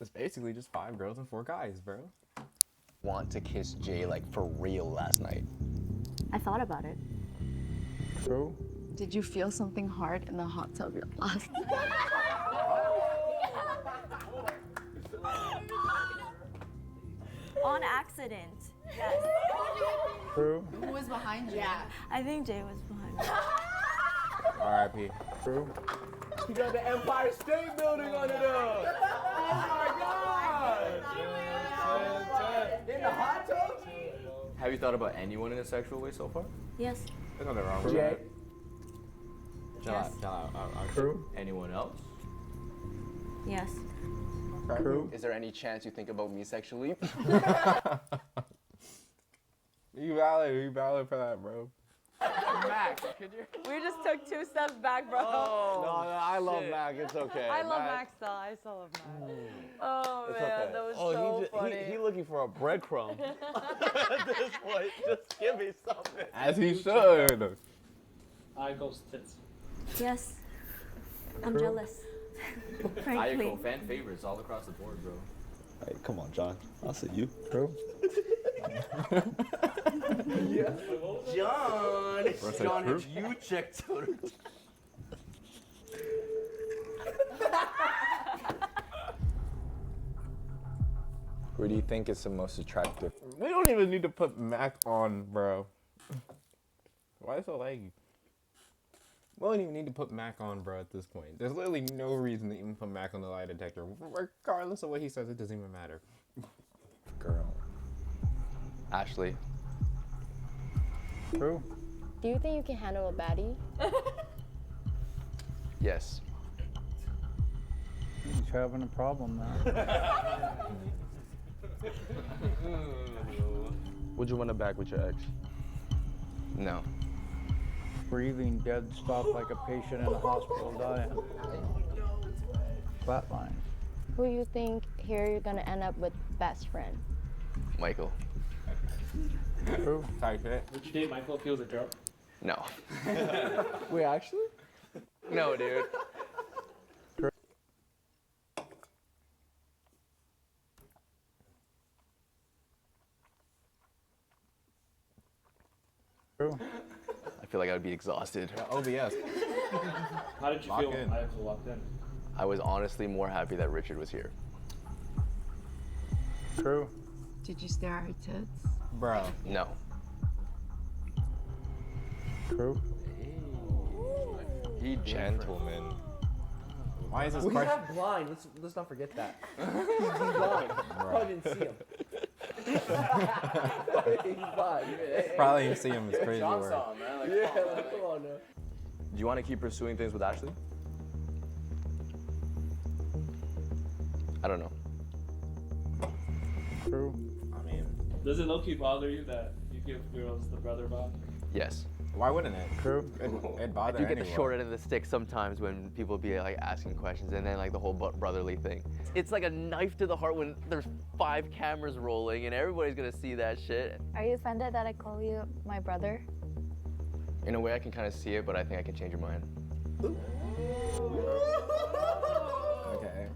it's basically just 5 girls and 4 guys, bro. Want to kiss Jay like for real last night? I thought about it. True. Did you feel something hard in the hot tub last night? On accident. Yes. True. Who was behind you? Yeah. I think Jay was behind me. R.I.P. True. You got the Empire State Building on it up. Oh my God! In the hot tub? Have you thought about anyone in a sexual way so far? Yes. There's nothing wrong with Jay? that. Chill out, chill out. True. Anyone else? Yes. True. Is there any chance you think about me sexually? You valid for that, bro. Max, could you? We just took 2 steps back, bro. No, I love Mac. It's okay. I love Max though. I still love Max. Oh It's man, okay. that was Oh, so funny. he looking for a breadcrumb. At this point, just give me something. As he should. Eye goes tits. Yes. I'm True. jealous. Frankly. Ayako, fan favorites all across the board, bro. Hey, come on, John. I'll see you. True. John, John, if you check Twitter. Who do you think is the most attractive? We don't even need to put Mac on, bro. Why so laggy? We don't even need to put Mac on, bro, at this point. There's literally no reason to even put Mac on the lie detector. Regardless of what he says, it doesn't even matter. Girl. Ashley. True. Do you think you can handle a baddie? Yes. He's having a problem now. Would you want to back with your ex? No. Breathing dead stop like a patient in a hospital dying. Flatline. Who you think here you're gonna end up with best friend? Michael. True. Type shit. Would you date Michael if he was a girl? No. Wait, actually? No, dude. True. I feel like I would be exhausted. Yeah, OBS. How did you Lock feel in. when Michael walked in? I was honestly more happy that Richard was here. True. Did you stare at her tits? Bro. No. True. He gentleman. Why is this We question? have blind. Let's not forget that. He's blind. Probably didn't see him. He's blind. Probably didn't see him. It's crazy John word. saw him, man. Like, yeah, come on now. Do you want to keep pursuing things with Ashley? I don't know. True. I mean, Does it low-key bother you that you give girls the brother vibe? Yes. why wouldn't it? True. It'd I bother do get the anyone. short end of the stick sometimes when people be like asking questions and then like the whole brotherly thing. It's like a knife to the heart when there's 5 cameras rolling and everybody's gonna see that shit. Are you offended that I call you my brother? In a way, I can kind of see it, but I think I can change your mind. Okay.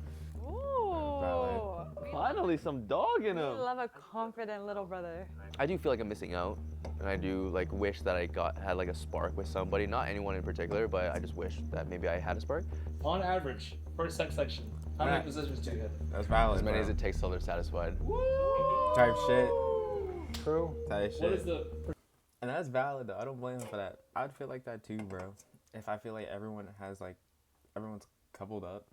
Ooh. Finally, some dog in I him. love a confident little brother. I do feel like I'm missing out, and I do like wish that I had like a spark with somebody, not anyone in particular, but I just wish that maybe I had a spark. On average, per section, how many positions do you hit? That's valid. As many bro. as it takes till they're satisfied. Type shit. True. Type shit. What is the And that's valid though. I don't blame him for that. I'd feel like that too, bro. If I feel like everyone's coupled up,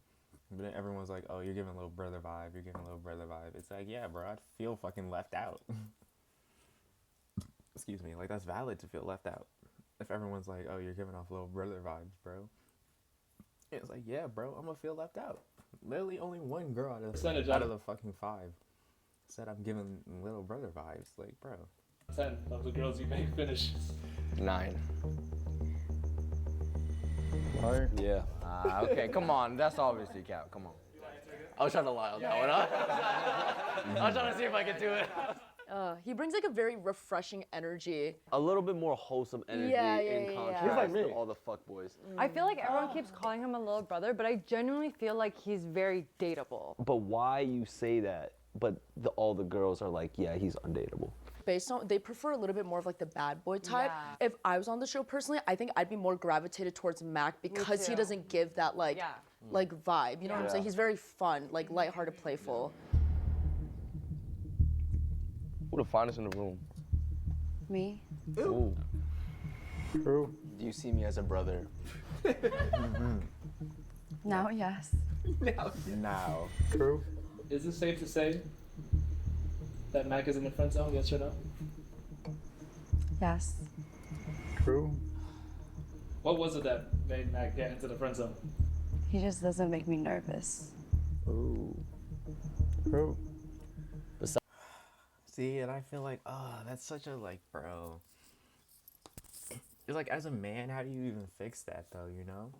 but then everyone's like, oh, you're giving a little brother vibe, you're giving a little brother vibe. It's like, yeah, bro, I'd feel fucking left out. Excuse me, like that's valid to feel left out. If everyone's like, oh, you're giving off little brother vibes, bro. It's like, yeah, bro, I'm gonna feel left out. Literally only one girl out of the fucking 5 said I'm giving little brother vibes. Like, bro. 10 of the girls you make finish? 9. Right. Yeah. Okay, come on. That's obviously count. Come on. I was trying to lie on that one. I was trying to see if I could do it. He brings like a very refreshing energy. A little bit more wholesome energy in contrast He's like to all the fuckboys. I feel like everyone keeps calling him a little brother, but I genuinely feel like he's very dateable. But why you say that? But all the girls are like, yeah, he's undateable. Based on, they prefer a little bit more of like the bad boy type. Yeah. If I was on the show personally, I think I'd be more gravitated towards Mac because he too. doesn't give that like vibe. You know what I'm saying? Yeah. He's very fun, like lighthearted, playful. Who the finest in the room? Me? Ooh. True. Do you see me as a brother? Now, yes. Now. True. Is it safe to say that Mac is in the friend zone? Yes or no? Yes. True. What was it that made Mac get into the friend zone? He just doesn't make me nervous. Ooh. True. See, and I feel like, oh, that's such a, like, bro. It's like, as a man, how do you even fix that, though, you know?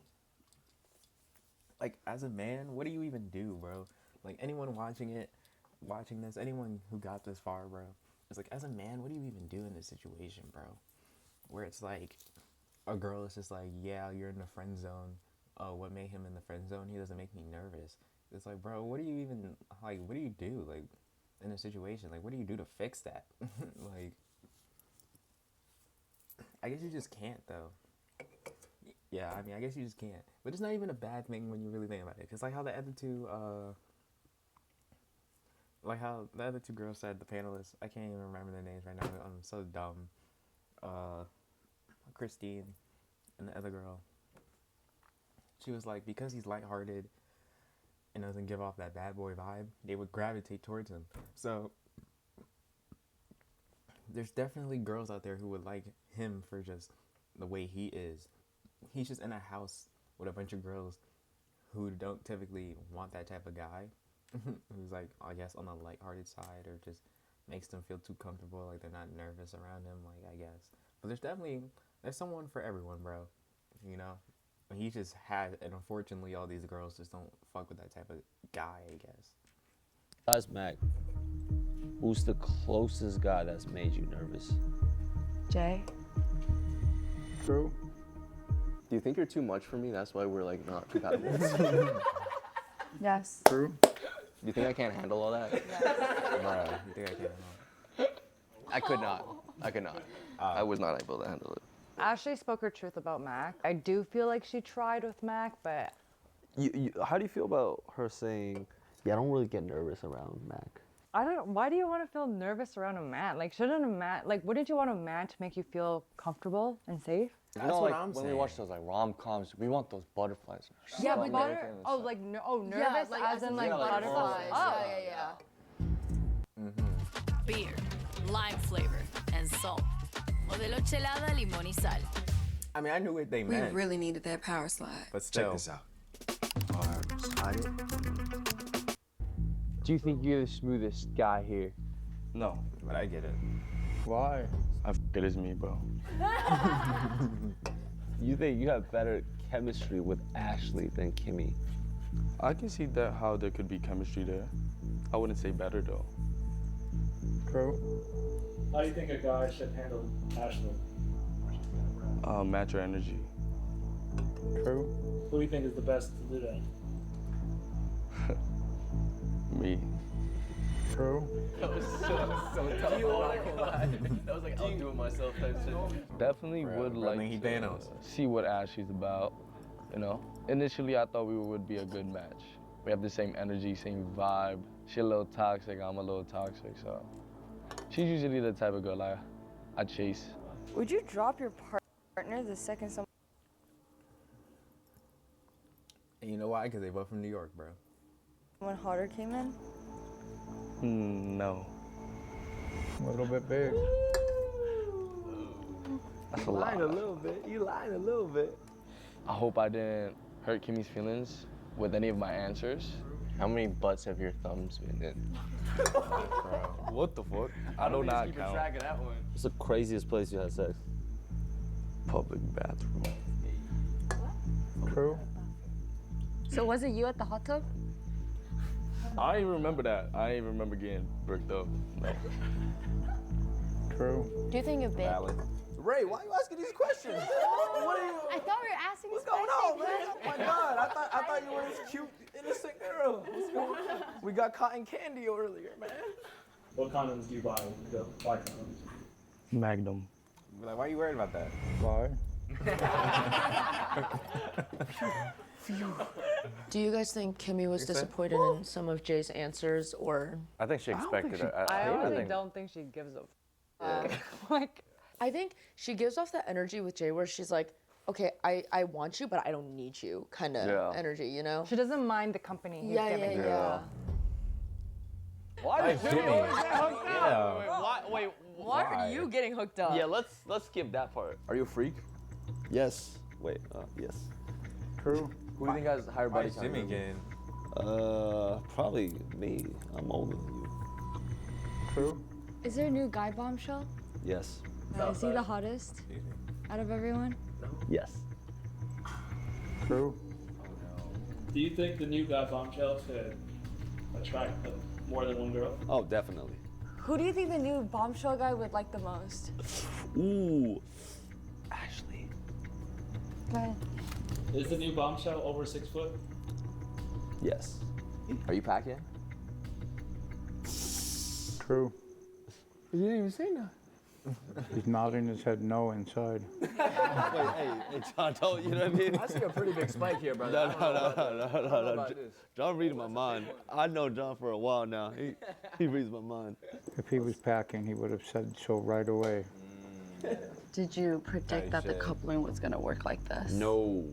Like, as a man, what do you even do, bro? Like, anyone watching this, anyone who got this far, bro, it's like, as a man, what do you even do in this situation, bro? Where it's like, a girl is just like, yeah, you're in the friend zone. Oh, what made him in the friend zone? He doesn't make me nervous. It's like, bro, what do you even, like, what do you do, like, in a situation? Like, what do you do to fix that? Like, I guess you just can't, though. Yeah, I mean, I guess you just can't. But it's not even a bad thing when you really think about it. Because, like how the other two, girls said, the panelists, I can't even remember their names right now. I'm so dumb. Christine and the other girl. She was like, because he's lighthearted and doesn't give off that bad boy vibe, they would gravitate towards him. So there's definitely girls out there who would like him for just the way he is. He's just in a house with a bunch of girls who don't typically want that type of guy. Who's like, I guess, on the lighthearted side, or just makes them feel too comfortable, like they're not nervous around him, like, I guess. But there's someone for everyone, bro. You know? He just had, and unfortunately all these girls just don't fuck with that type of guy, I guess. Besides Mac, who's the closest guy that's made you nervous? Jay? True. Do you think you're too much for me? That's why we're like not compatible. Yes. True. Do you think I can't handle all that? Bro, you think I can handle it? I could not. I could not. I was not able to handle it. Ashley spoke her truth about Mac. I do feel like she tried with Mac, but How do you feel about her saying, yeah, I don't really get nervous around Mac? I don't. Why do you want to feel nervous around a man? Like, shouldn't a man, like, wouldn't you want a man to make you feel comfortable and safe? You know, like, when we watch those like rom-coms, we want those butterflies. Yeah, but oh, like, nervous, Yeah, like, as in like yeah, like butterflies. butterflies. Oh. Yeah. Beer, lime flavor, and salt. Modelo chelada, limón y sal. I mean, I knew what they We meant. really needed that power slide. But still. Check this out. Do you think you're the smoothest guy here? No. But I get it. Why? It is me, bro. You think you have better chemistry with Ashley than Kimmy? I can see that how there could be chemistry there. I wouldn't say better though. True. How do you think a guy should handle Ashley? Match your energy. True. Who do you think is the best to do that? Me. True. That was so tough. I'm not gonna lie. That was like, I'll do it myself type shit. Definitely would like to see what Ashley's about. You know, initially I thought we would be a good match. We have the same energy, same vibe. She's a little toxic, I'm a little toxic, so she's usually the type of girl I chase. Would you drop your partner the second someone? And you know why? Because they both from New York, bro. When hotter came in? No. A little bit big. That's a You lot. lied a little bit. You lied a little bit. I hope I didn't hurt Kimmy's feelings with any of my answers. How many butts have your thumbs been in? Bro, what the fuck? I do not keep count. track of that one. What's the craziest place you had sex? Public bathroom. True. So was it you at the hot tub? I don't even remember that. I ain't remember getting bricked up. No. True. Do you think you're big? Valid. Ray, why are you asking these questions? What are you? I thought we were asking What's this going on, man? question. Oh my God! I thought you were this cute, innocent girl. What's going on? We got cotton candy earlier, man. What condoms do you buy when you go buy condoms? Magnum. Be like, why are you worried about that? Why? Do you guys think Kimmy was disappointed in some of Jay's answers, or? I think she expected it. I honestly don't think she gives a like. I think she gives off that energy with Jay where she's like, okay, I want you, but I don't need you kind of energy, you know? She doesn't mind the company he's Yeah, giving yeah, her. yeah. Why is Jimmy always get hooked up? Wait, Why are you getting hooked up? Yeah, let's skip that part. Are you a freak? Yes. Wait, yes. True. Who do you think has higher Why body is count? Jimmy getting? Probably me. I'm older than you. True. Is there a new guy bombshell? Yes. Is he the hottest out of everyone? Yes. True. Do you think the new guy bombshell could attract more than one girl? Oh, definitely. Who do you think the new bombshell guy would like the most? Ooh. Ashley. Go ahead. Is the new bombshell over 6 foot? Yes. Are you packing? True. You didn't even say nothing. He's nodding his head no inside. Wait, hey, John, don't, you know what I mean? I see a pretty big spike here, brother. No. John reading my mind. I know John for a while now. He reads my mind. If he was packing, he would have said so right away. Did you predict that the coupling was gonna work like this? No,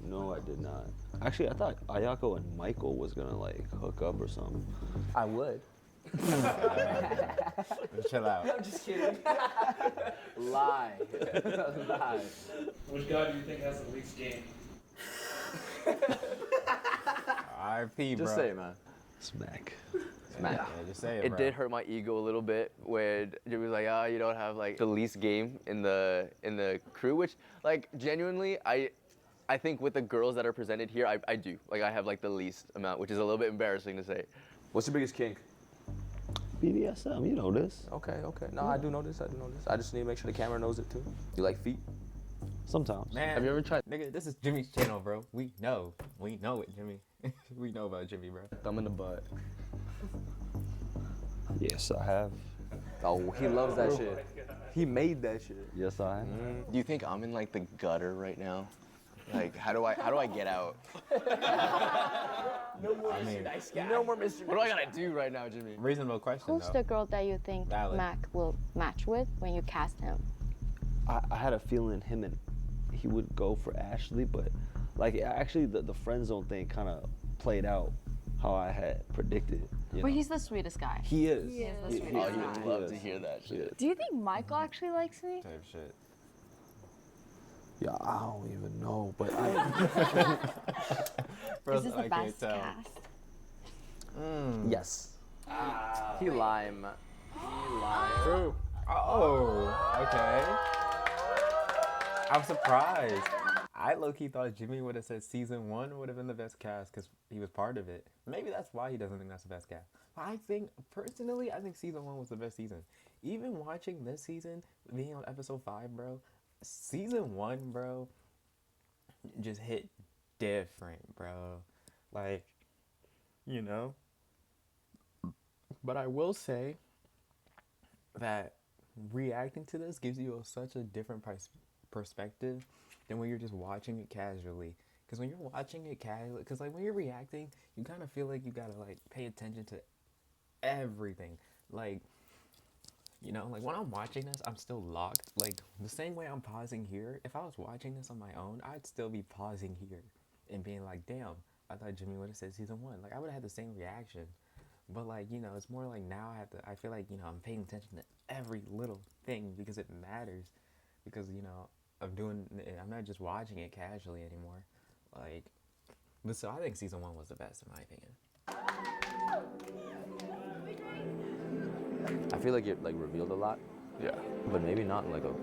I did not. Actually, I thought Ayako and Michael was gonna like hook up or something. I would. Chill out. I'm just kidding. Lie. Lie. Which guy do you think has the least game? RIP, bro. Just say it, man. Smack. Smack. Yeah, just say it, It bro. did hurt my ego a little bit when Jimmy was like, you don't have like the least game in the crew, which like genuinely I think with the girls that are presented here, I do. Like I have like the least amount, which is a little bit embarrassing to say. What's your biggest kink? BDSM, you know this. Okay. No, I do know this. I just need to make sure the camera knows it too. You like feet? Sometimes. Man, have you ever tried? Nigga, this is Jimmy's channel, bro. We know it, Jimmy. We know about Jimmy, bro. Thumb in the butt. Yes, I have. Oh, he loves that shit. He made that shit. Yes, I have. Do you think I'm in like the gutter right now? Like how do I get out? No more Mr. Nice Guy. No more Mr. What do I gotta do right now, Jimmy? Reasonable question, Who's though. the girl that you think Valid. Mac will match with when you cast him? I had a feeling he would go for Ashley, but like actually the friend zone thing kind of played out how I had predicted. You But know? he's the sweetest guy. He is. He is the He- sweetest he- guy. he Love is. to hear that shit. Do you think Michael actually likes me? Type shit. Yeah, I don't even know, but Is this the best cast? yes. He lime. True. Oh, okay. I'm surprised. I low-key thought Jimmy would have said season 1 would have been the best cast because he was part of it. Maybe that's why he doesn't think that's the best cast. But personally, I think season 1 was the best season. Even watching this season, being on episode 5, bro, season 1, bro, just hit different, bro. Like, you know? But I will say that reacting to this gives you such a different perspective than when you're just watching it casually. Because when you're watching it casually, because like when you're reacting, you kind of feel like you gotta like pay attention to everything. Like, you know, like when I'm watching this, I'm still locked. Like the same way I'm pausing here, if I was watching this on my own, I'd still be pausing here and being like, damn, I thought Jimmy would have said season 1. Like I would have had the same reaction. But like, you know, it's more like now I feel like, you know, I'm paying attention to every little thing because it matters. Because, you know, I'm not just watching it casually anymore. Like, but so I think season 1 was the best in my opinion. I feel like it like revealed a lot. Yeah. But maybe not in like a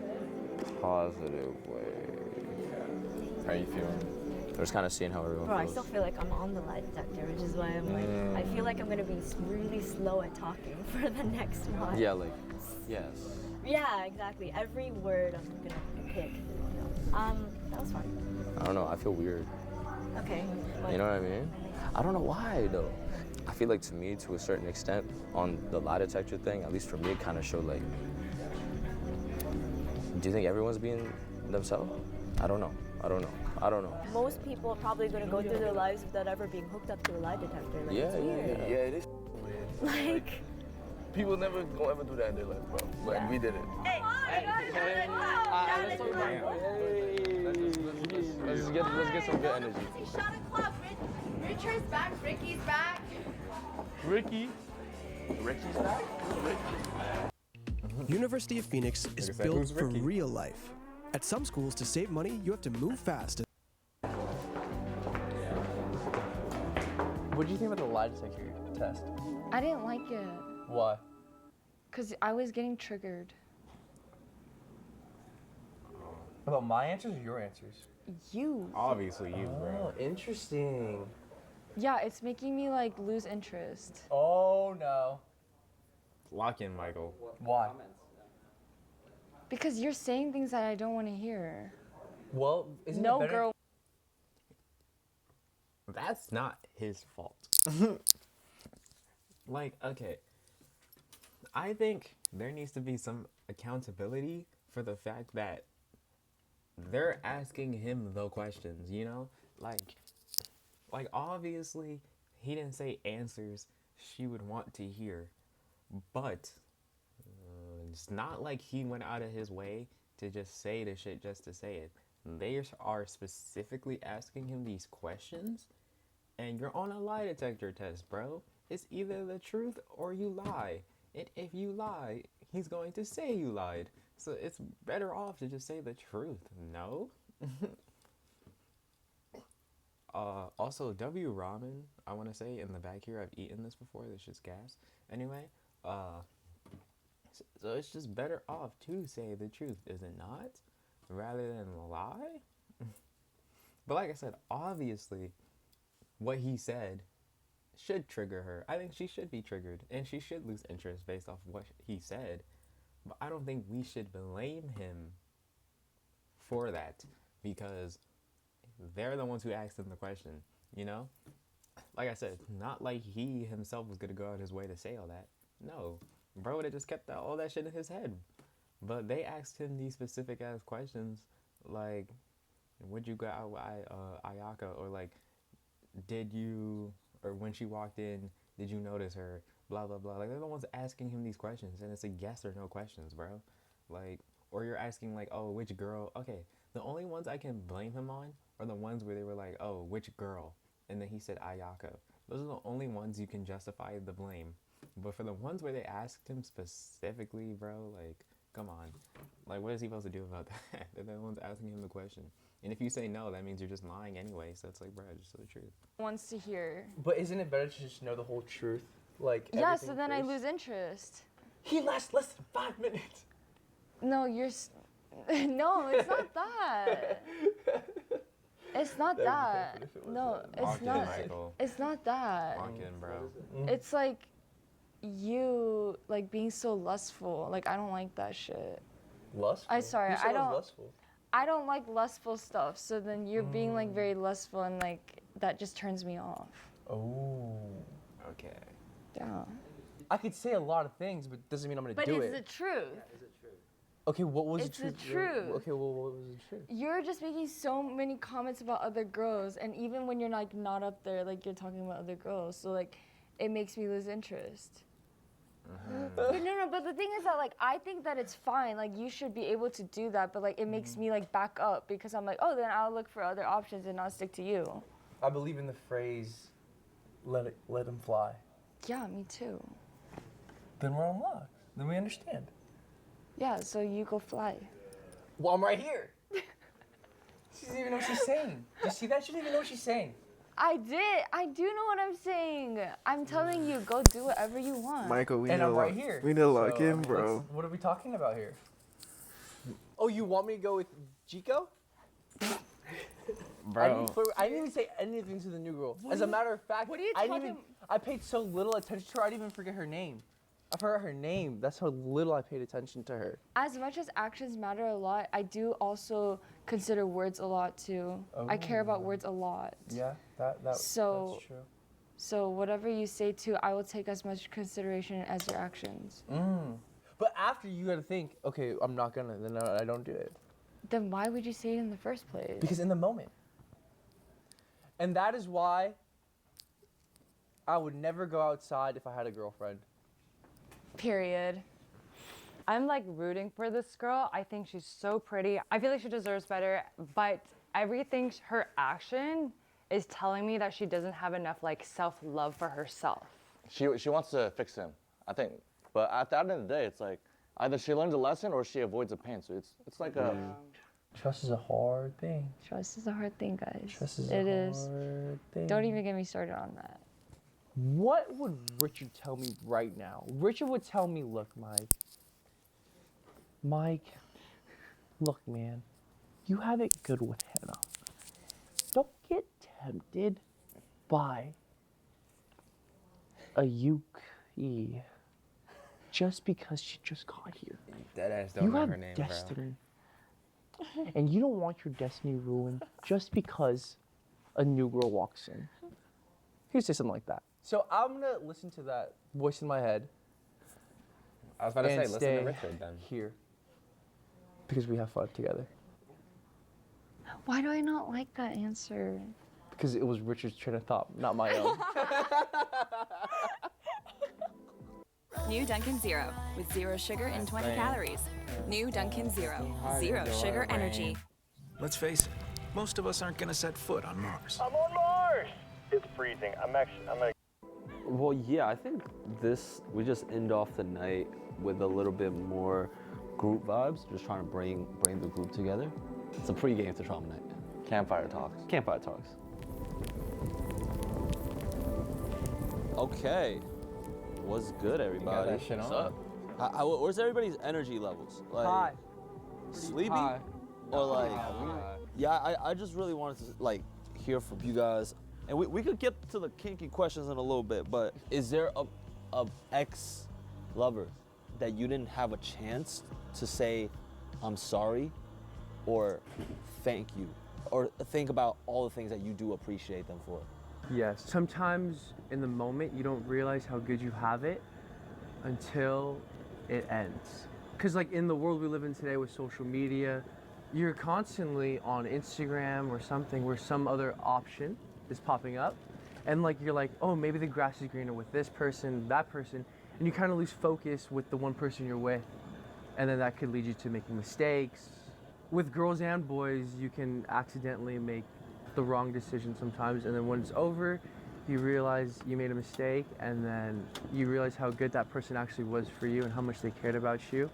positive way. How are you feeling? I was kind of seeing how everyone Bro, I feels. still feel like I'm on the lie detector, which is why I'm like, I feel like I'm gonna be really slow at talking for the next one. Yeah, like, yes. Yeah, exactly. Every word I'm gonna pick. That was fun. I don't know. I feel weird. Okay. You know what I mean? I don't know why though. I feel like to me, to a certain extent, on the lie detector thing, at least for me, it kind of showed like. Do you think everyone's being themselves? I don't know. Most people are probably gonna go through their lives without ever being hooked up to a lie detector. Like, Yeah, it's weird. yeah. Yeah, it is weird. Like. People never gonna ever do that in their life, bro. But we did it. Let's get some good energy. Richard's back. Ricky's back. Ricky's back? University of Phoenix is Like I said, built who's for Ricky? real life. At some schools, to save money, you have to move fast. What do you think about the lie detector test? I didn't like it. Why? Because I was getting triggered. About my answers or your answers? You. Obviously you, bro. Oh, interesting. Yeah, it's making me like lose interest. Oh no. Lock in, Michael. Why? Because you're saying things that I don't want to hear. Well, isn't no it better? girl. That's not his fault. Like, okay. I think there needs to be some accountability for the fact that they're asking him the questions, you know? Like obviously he didn't say answers she would want to hear, but it's not like he went out of his way to just say the shit just to say it. They are specifically asking him these questions, and you're on a lie detector test, bro. It's either the truth or you lie. And if you lie, he's going to say you lied. So it's better off to just say the truth, no? Also, W ramen, I want to say in the back here, I've eaten this before, this just gas. Anyway, so it's just better off to say the truth, is it not? Rather than lie? But like I said, obviously, what he said should trigger her. I think she should be triggered, and she should lose interest based off what he said. But I don't think we should blame him for that, because they're the ones who asked him the question, you know? Like I said, not like he himself was gonna go out his way to say all that. No, bro would have just kept all that shit in his head. But they asked him these specific ass questions, like, would you go out with Ayaka, or like, did you, or when she walked in, did you notice her? Blah blah blah. Like, they're the ones asking him these questions, and it's a yes or no questions, bro. Like, or you're asking like, oh, which girl? Okay, the only ones I can blame him on are the ones where they were like, oh, which girl? And then he said Ayaka. Those are the only ones you can justify the blame. But for the ones where they asked him specifically, bro, like, come on. Like, what is he supposed to do about that? They're the ones asking him the question. And if you say no, that means you're just lying anyway. So it's like, bro, just say the truth. Wants to hear. But isn't it better to just know the whole truth? Like, Yeah, so then I lose interest. He lasts less than 5 minutes. No, no, it's not that. It's not that. No, it's not. It's not that. Lock in, bro. It's like you like being so lustful. Like, I don't like that shit. Lustful? I don't. Lustful? I don't like lustful stuff. So then you're being like very lustful, and like that just turns me off. Oh. Okay. Yeah. I could say a lot of things, but doesn't mean I'm gonna do it. But it's the truth. Okay, what was It's the truth? the truth. Okay, well, what was the truth? You're just making so many comments about other girls, and even when you're like not up there, like you're talking about other girls. So like, it makes me lose interest. But no, but the thing is that like I think that it's fine. Like you should be able to do that, but like it makes me like back up because I'm like, oh, then I'll look for other options and not stick to you. I believe in the phrase, let him fly. Yeah, me too. Then we're unlocked. Then we understand. Yeah, so you go fly. Well, I'm right here. She doesn't even know what she's saying. You see that? She doesn't even know what she's saying. I do know what I'm saying. I'm telling you, go do whatever you want. Michael, we And need I'm to right here. We need to lock in, let's- bro. What are we talking about here? Oh, you want me to go with Chico? Bro. I didn't even say anything to the new girl. As a matter of fact, what are you I paid so little attention to her, I didn't even forget her name. I forgot her name. That's how little I paid attention to her. As much as actions matter a lot, I do also consider words a lot too. I care about words a lot. Yeah, that's true. So whatever you say too, I will take as much consideration as your actions. But after you gotta think, okay, I'm not gonna, then I don't do it. Then why would you say it in the first place? Because in the moment. And that is why I would never go outside if I had a girlfriend. Period. I'm like rooting for this girl. I think she's so pretty. I feel like she deserves better, but everything, her action is telling me that she doesn't have enough like self-love for herself. She wants to fix him, I think. But at the end of the day, it's like either she learns a lesson or she avoids the pain. So it's like a... Trust is a hard thing. Trust is a hard thing, guys. Trust is It a is. hard thing. Don't even get me started on that. What would Richard tell me right now? Richard would tell me, look, Mike, look, man, you have it good with Hannah. Don't get tempted by a Yuki just because she just got here. Deadass don't You know have her name, destiny. And you don't want your destiny ruined just because a new girl walks in. He'd say something like that. So I'm gonna listen to that voice in my head. I was about to say, and listen stay to Richard then. Here. Because we have fun together. Why do I not like that answer? Because it was Richard's train of thought, not my own. New Dunkin' Zero with 0 sugar and 20 calories. New Dunkin' Zero, 0 sugar energy. Let's face it, most of us aren't gonna set foot on Mars. I'm on Mars! It's freezing. I'm gonna. Well, yeah, I think we just end off the night with a little bit more group vibes, just trying to bring the group together. It's a pre-game to Trauma Night. Campfire talks. Campfire talks. Okay. What's good, everybody? that shit What's on. up? Where's everybody's energy levels? Like, High. sleepy? High. Or like, yeah, I just really wanted to like hear from you guys. And we could get to the kinky questions in a little bit, but is there a ex-lover that you didn't have a chance to say, I'm sorry, or thank you, or think about all the things that you do appreciate them for? Yes. Sometimes in the moment you don't realize how good you have it until it ends. Because like in the world we live in today with social media, you're constantly on Instagram or something where some other option is popping up. And like you're like, oh, maybe the grass is greener with this person, that person. And you kind of lose focus with the one person you're with. And then that could lead you to making mistakes. With girls and boys, you can accidentally make the wrong decision sometimes, and then when it's over, you realize you made a mistake, and then you realize how good that person actually was for you and how much they cared about you.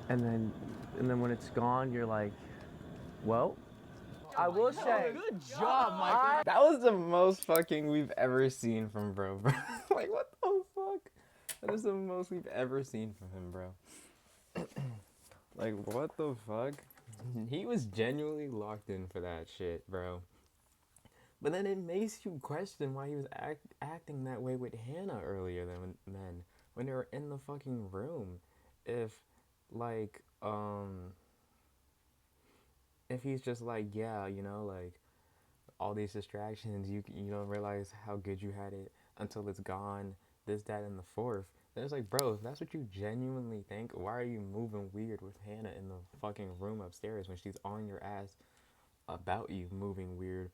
And then when it's gone, you're like, well, I will say, Good job, Michael. That was the most fucking we've ever seen from bro. Like, what the fuck? That is the most we've ever seen from him, bro. Like, what the fuck? He was genuinely locked in for that shit, bro. But then it makes you question why he was acting that way with Hannah earlier than when they were in the fucking room. If, like, if he's just like, yeah, you know, like, all these distractions, you don't realize how good you had it until it's gone, this, that, and the fourth. Then it's like, bro, if that's what you genuinely think, why are you moving weird with Hannah in the fucking room upstairs when she's on your ass about you moving weird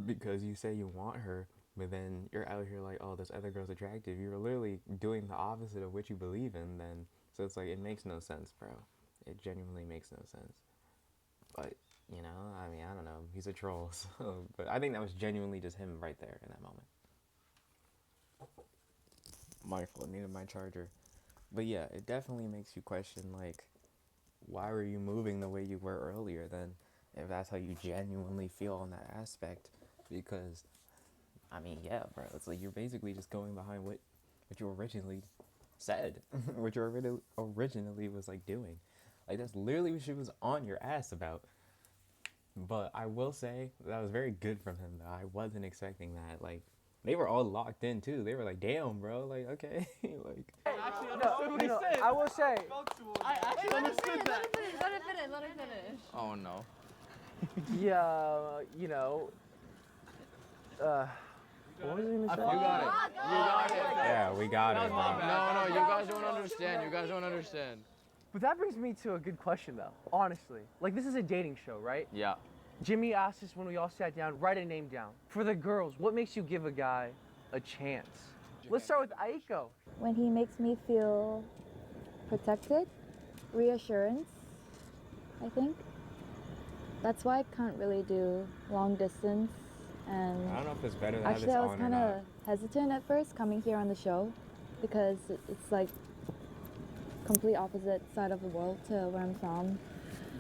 because you say you want her, but then you're out here like, oh, this other girl's attractive. You're literally doing the opposite of what you believe in then. So it's like, it makes no sense, bro. It genuinely makes no sense. But, you know, I mean, I don't know. He's a troll, so. But I think that was genuinely just him right there in that moment. My fault, needed my charger. But yeah, it definitely makes you question, like, why were you moving the way you were earlier then, if that's how you genuinely feel on that aspect? Because, I mean, yeah, bro, it's like you're basically just going behind what you originally said, what you originally was, like, doing. Like, that's literally what she was on your ass about. But I will say, that was very good from him, though. I wasn't expecting that, like, they were all locked in too. They were like, "Damn, bro, like, okay, like." I actually understood what he said. I will say. I actually understood that. Let it finish. Oh no. Yeah, you know. What was I gonna say? You got it. You got it. Yeah, we got it, bro. No, you guys don't understand. You guys don't understand. But that brings me to a good question, though. Honestly, like this is a dating show, right? Yeah. Jimmy asked us when we all sat down, write a name down. For the girls, what makes you give a guy a chance? Let's start with Aiko. When he makes me feel protected, reassurance, I think. That's why I can't really do long distance. And I don't know if it's better to have actually, this I was on or kind not. of hesitant at first coming here on the show because it's like complete opposite side of the world to where I'm from.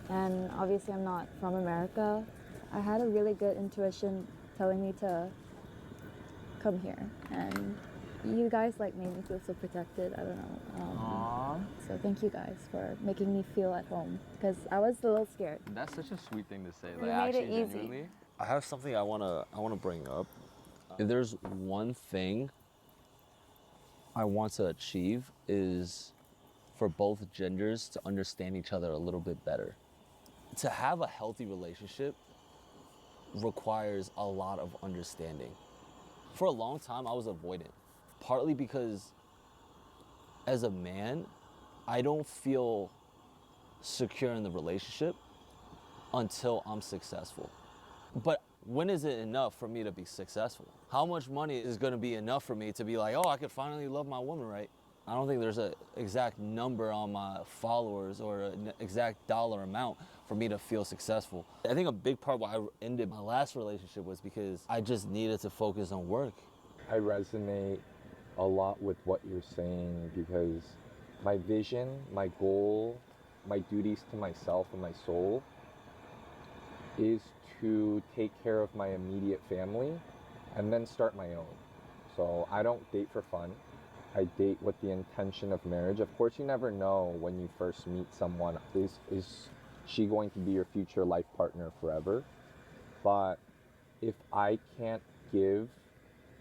And obviously I'm not from America. I had a really good intuition telling me to come here, and you guys like made me feel so protected. I don't know. Aww. So thank you guys for making me feel at home because I was a little scared. That's such a sweet thing to say. You Like, made it actually, easy. genuinely. I have something I wanna bring up. If there's one thing I want to achieve is for both genders to understand each other a little bit better. To have a healthy relationship requires a lot of understanding. For a long time, I was avoidant, partly because as a man, I don't feel secure in the relationship until I'm successful. But when is it enough for me to be successful? How much money is gonna be enough for me to be like, oh, I could finally love my woman, right? I don't think there's an exact number on my followers or an exact dollar amount for me to feel successful. I think a big part why I ended my last relationship was because I just needed to focus on work. I resonate a lot with what you're saying because my vision, my goal, my duties to myself and my soul is to take care of my immediate family and then start my own. So I don't date for fun. I date with the intention of marriage. Of course, you never know when you first meet someone, is she going to be your future life partner forever? But if I can't give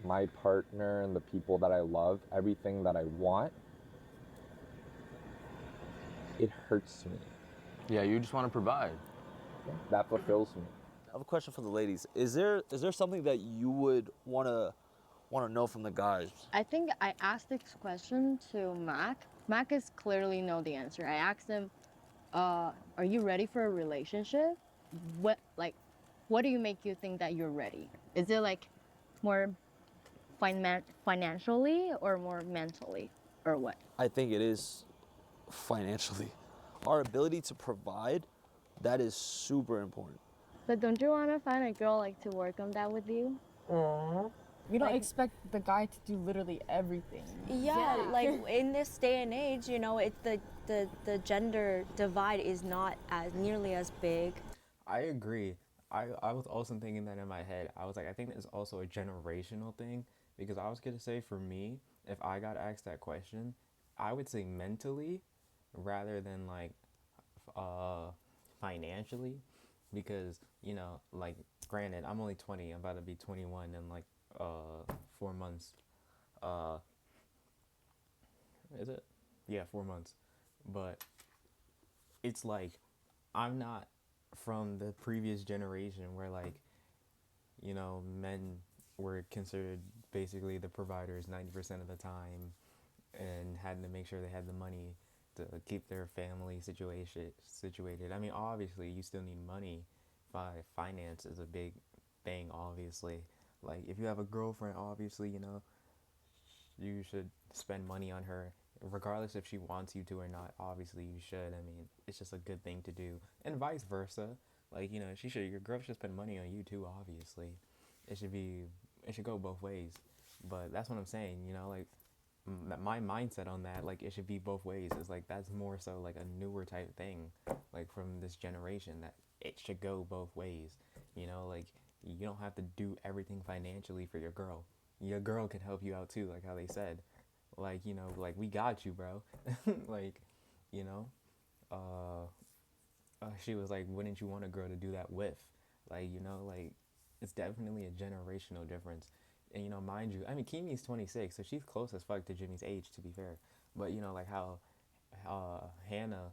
my partner and the people that I love everything that I want, it hurts me. Yeah, you just want to provide. That fulfills me. I have a question for the ladies. Is there something that you would wanna know from the guys? I think I asked this question to Mac. Mac is clearly know the answer. I asked him, are you ready for a relationship? What do you make you think that you're ready? Is it like more financially or more mentally or what? I think it is financially. Our ability to provide, that is super important. But don't you want to find a girl like to work on that with you? We don't expect the guy to do literally everything. Yeah, like in this day and age, you know, it's the gender divide is not as nearly as big. I agree. I was also thinking that in my head. I was like, I think it's also a generational thing because I was gonna say for me, if I got asked that question, I would say mentally rather than like financially because, you know, like granted, I'm only 20, I'm about to be 21 in like 4 months. Is it? Yeah, 4 months. But it's like I'm not from the previous generation where like, you know, men were considered basically the providers 90% of the time and had to make sure they had the money to keep their family situated. I mean, obviously you still need money. Finance is a big thing, obviously. Like if you have a girlfriend, obviously, you know, you should spend money on her regardless if she wants you to or not. Obviously you should. I mean, it's just a good thing to do, and vice versa. Like, you know, your girl should spend money on you too, obviously. It should go both ways. But that's what I'm saying, you know, like my mindset on that, like it should be both ways, is like that's more so like a newer type thing, like from this generation, that it should go both ways. You know, like you don't have to do everything financially for your girl. Your girl can help you out too, like how they said. Like, you know, like we got you, bro. Like, you know, she was like, wouldn't you want a girl to do that with? Like, you know, like it's definitely a generational difference. And, you know, mind you, I mean, Kimi's 26, so she's close as fuck to Jimmy's age, to be fair. But, you know, like how Hannah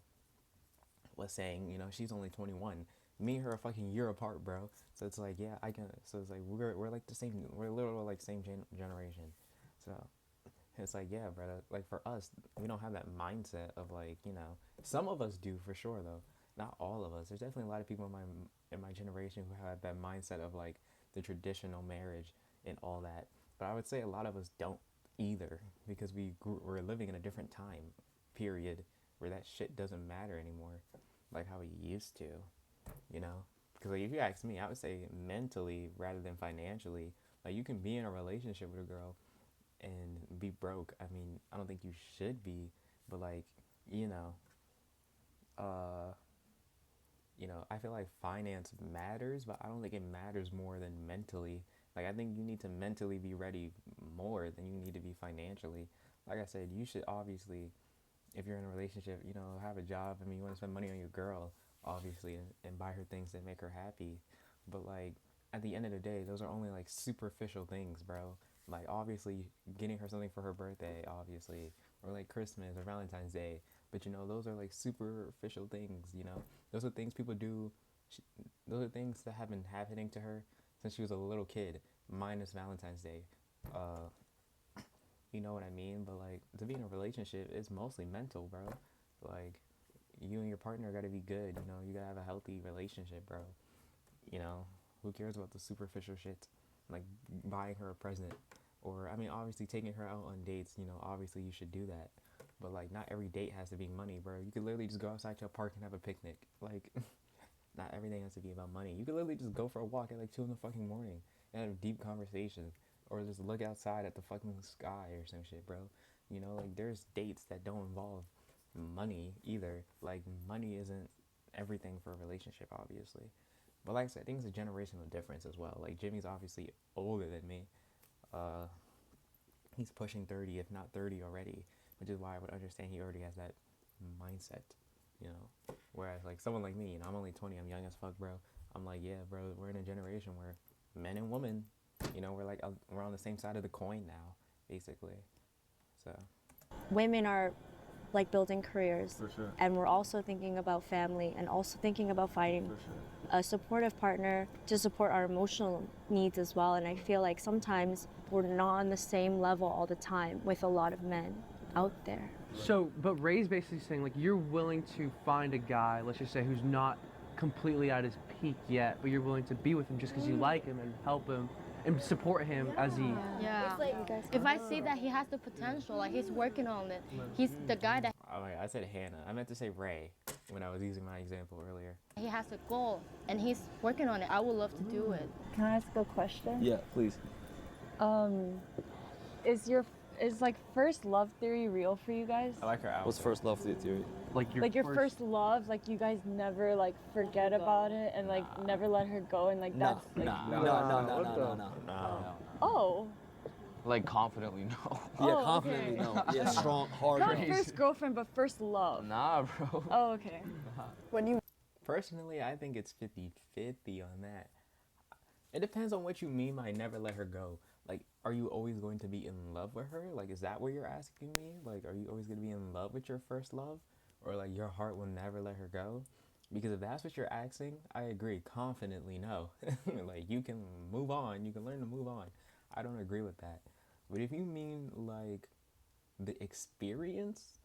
was saying, you know, she's only 21. Me and her are fucking year apart, bro. So it's like, yeah, I can. So it's like we're like the same. We're literally like same generation. So it's like, yeah, brother. Like for us, we don't have that mindset of like, you know, some of us do for sure though. Not all of us. There's definitely a lot of people in my generation who have that mindset of like the traditional marriage and all that. But I would say a lot of us don't either because we're living in a different time period where that shit doesn't matter anymore like how it used to, you know? Because like if you ask me, I would say mentally rather than financially. Like you can be in a relationship with a girl and be broke. I mean, I don't think you should be, but like, you know, I feel like finance matters, but I don't think it matters more than mentally Like I think you need to mentally be ready more than you need to be financially. Like I said, you should obviously, if you're in a relationship, you know, have a job. I mean, you want to spend money on your girl, obviously, and buy her things that make her happy. But like at the end of the day, those are only like superficial things, bro. Like obviously getting her something for her birthday, obviously, or like Christmas or Valentine's Day. But you know, those are like superficial things. You know, those are things people do. Sh Those are things that have been happening to her since she was a little kid, minus Valentine's Day. Uh, you know what I mean? But like to be in a relationship, it's mostly mental, bro. Like you and your partner gotta be good. You know, you gotta have a healthy relationship, bro. You know, who cares about the superficial shit? Like buying her a present, or I mean, obviously taking her out on dates. You know, obviously you should do that. But like, not every date has to be money, bro. You could literally just go outside to a park and have a picnic. Like, not everything has to be about money. You could literally just go for a walk at like 2 in the morning and have a deep conversation, or just look outside at the fucking sky or some shit, bro. You know, like there's dates that don't involve money either. Like money isn't everything for a relationship, obviously. But like I said, I think it's a generational difference as well. Like Jimmy's obviously older than me. Uh, he's pushing 30, if not 30 already, which is why I would understand he already has that mindset, you know. Whereas like someone like me, you know, I'm only 20, I'm young as fuck, bro. I'm like, yeah, bro, we're in a generation where men and women, you know, we're like we're on the same side of the coin now, basically. So Women are like building careers, For sure. and we're also thinking about family and also thinking about finding a supportive partner to support our emotional needs as well. And I feel like sometimes we're not on the same level all the time with a lot of men out there. So, but Ray's basically saying like you're willing to find a guy, let's just say, who's not completely at his peak yet, but you're willing to be with him just because you like him and help him and support him as he. Yeah. It's like, If I see that he has the potential, like he's working on it, he's the guy that oh wait, I said Hannah. I meant to say Ray when I was using my example earlier. he has a goal and he's working on it. I would love to do it. Can I ask a question? Yeah, please. Is like first love theory real for you guys? I like her outfit. What's first love theory? Like your first love, like you guys never like forget about it and like never let her go and like that's like No. oh. Like confidently no. Yeah, Oh, confidently okay. no. Yeah, strong, hard. Not no. first girlfriend, but first love. Nah, bro. Oh, okay. When you Personally, I think it's 50-50 on that. It depends on what you mean by never let her go. Like, are you always going to be in love with her? Like, is that what you're asking me? Like, are you always going to be in love with your first love? Or, like, your heart will never let her go? Because if that's what you're asking, I agree. Confidently, no. Like, you can move on. You can learn to move on. I don't agree with that. But if you mean, like, the experience,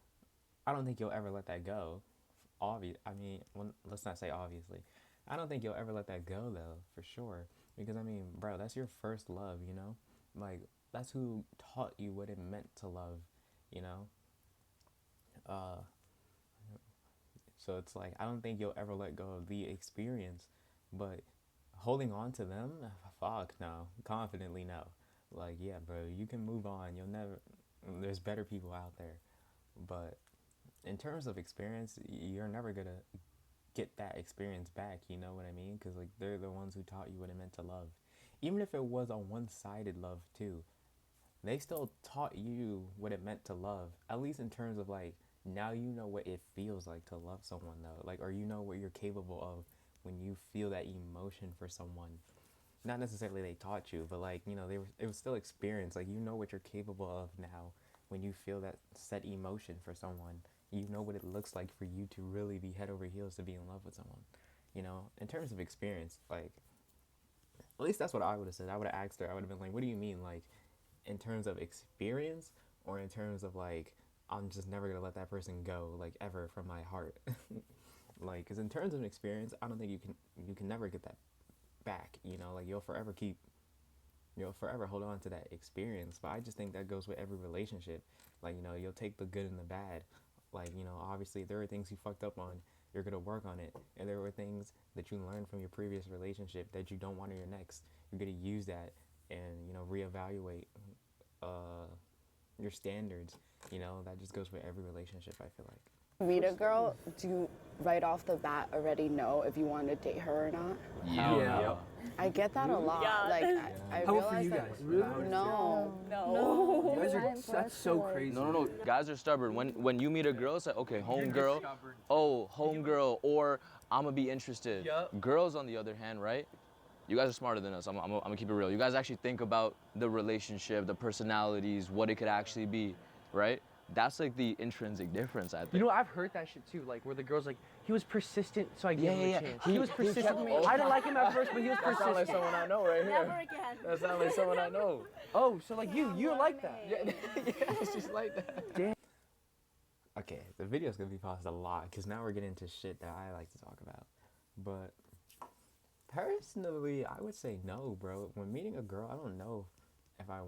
I don't think you'll ever let that go. Let's not say obviously. I don't think you'll ever let that go, though, for sure. Because, I mean, bro, that's your first love, you know? Like, that's who taught you what it meant to love, you know? So it's like, I don't think you'll ever let go of the experience, but holding on to them, fuck no. Confidently no. Like, yeah, bro, you can move on. There's better people out there. But in terms of experience, you're never gonna get that experience back, you know what I mean? Because, like, they're the ones who taught you what it meant to love. Even if it was a one-sided love, too, they still taught you what it meant to love, at least in terms of, like, now you know what it feels like to love someone, though. Like, or you know what you're capable of when you feel that emotion for someone. Not necessarily they taught you, but, like, you know, it was still experience. Like, you know what you're capable of now when you feel that set emotion for someone. You know what it looks like for you to really be head over heels to be in love with someone. You know, in terms of experience, like, at least that's what I would have said. I would have asked her, I would have been like, what do you mean? Like, in terms of experience, or in terms of, like, I'm just never going to let that person go, like, ever from my heart. Like, because in terms of experience, I don't think you can never get that back, you know? Like, you'll forever hold on to that experience. But I just think that goes with every relationship. Like, you know, you'll take the good and the bad. Like, you know, obviously there are things you fucked up on, you're going to work on it. And there were things that you learned from your previous relationship that you don't want in your next. You're going to use that and, you know, reevaluate your standards. You know, that just goes with every relationship, I feel like. Meet a girl, do you right off the bat already know if you want to date her or not? Yeah. I get that a lot. Like I How about for realize you that. guys? Really? No. You guys are, that's so crazy. No. Guys are stubborn. When you meet a girl, it's like, okay, home girl. Oh, home girl, or I'm gonna be interested. Yup. Girls, on the other hand, right? You guys are smarter than us. I'm gonna keep it real. You guys actually think about the relationship, the personalities, what it could actually be, right? That's like the intrinsic difference, I think. You know, I've heard that shit too. Like, where the girl's like, he was persistent, so I gave him a chance. He was persistent. I didn't like him at first, but he was That sounds like persistent. someone I know right here. Never again. That sounds like someone I know. Oh, so like you're like that. Yeah, it's just like that. Damn. Okay, the video's gonna be paused a lot because now we're getting into shit that I like to talk about. But personally, I would say no, bro. When meeting a girl, I don't know if I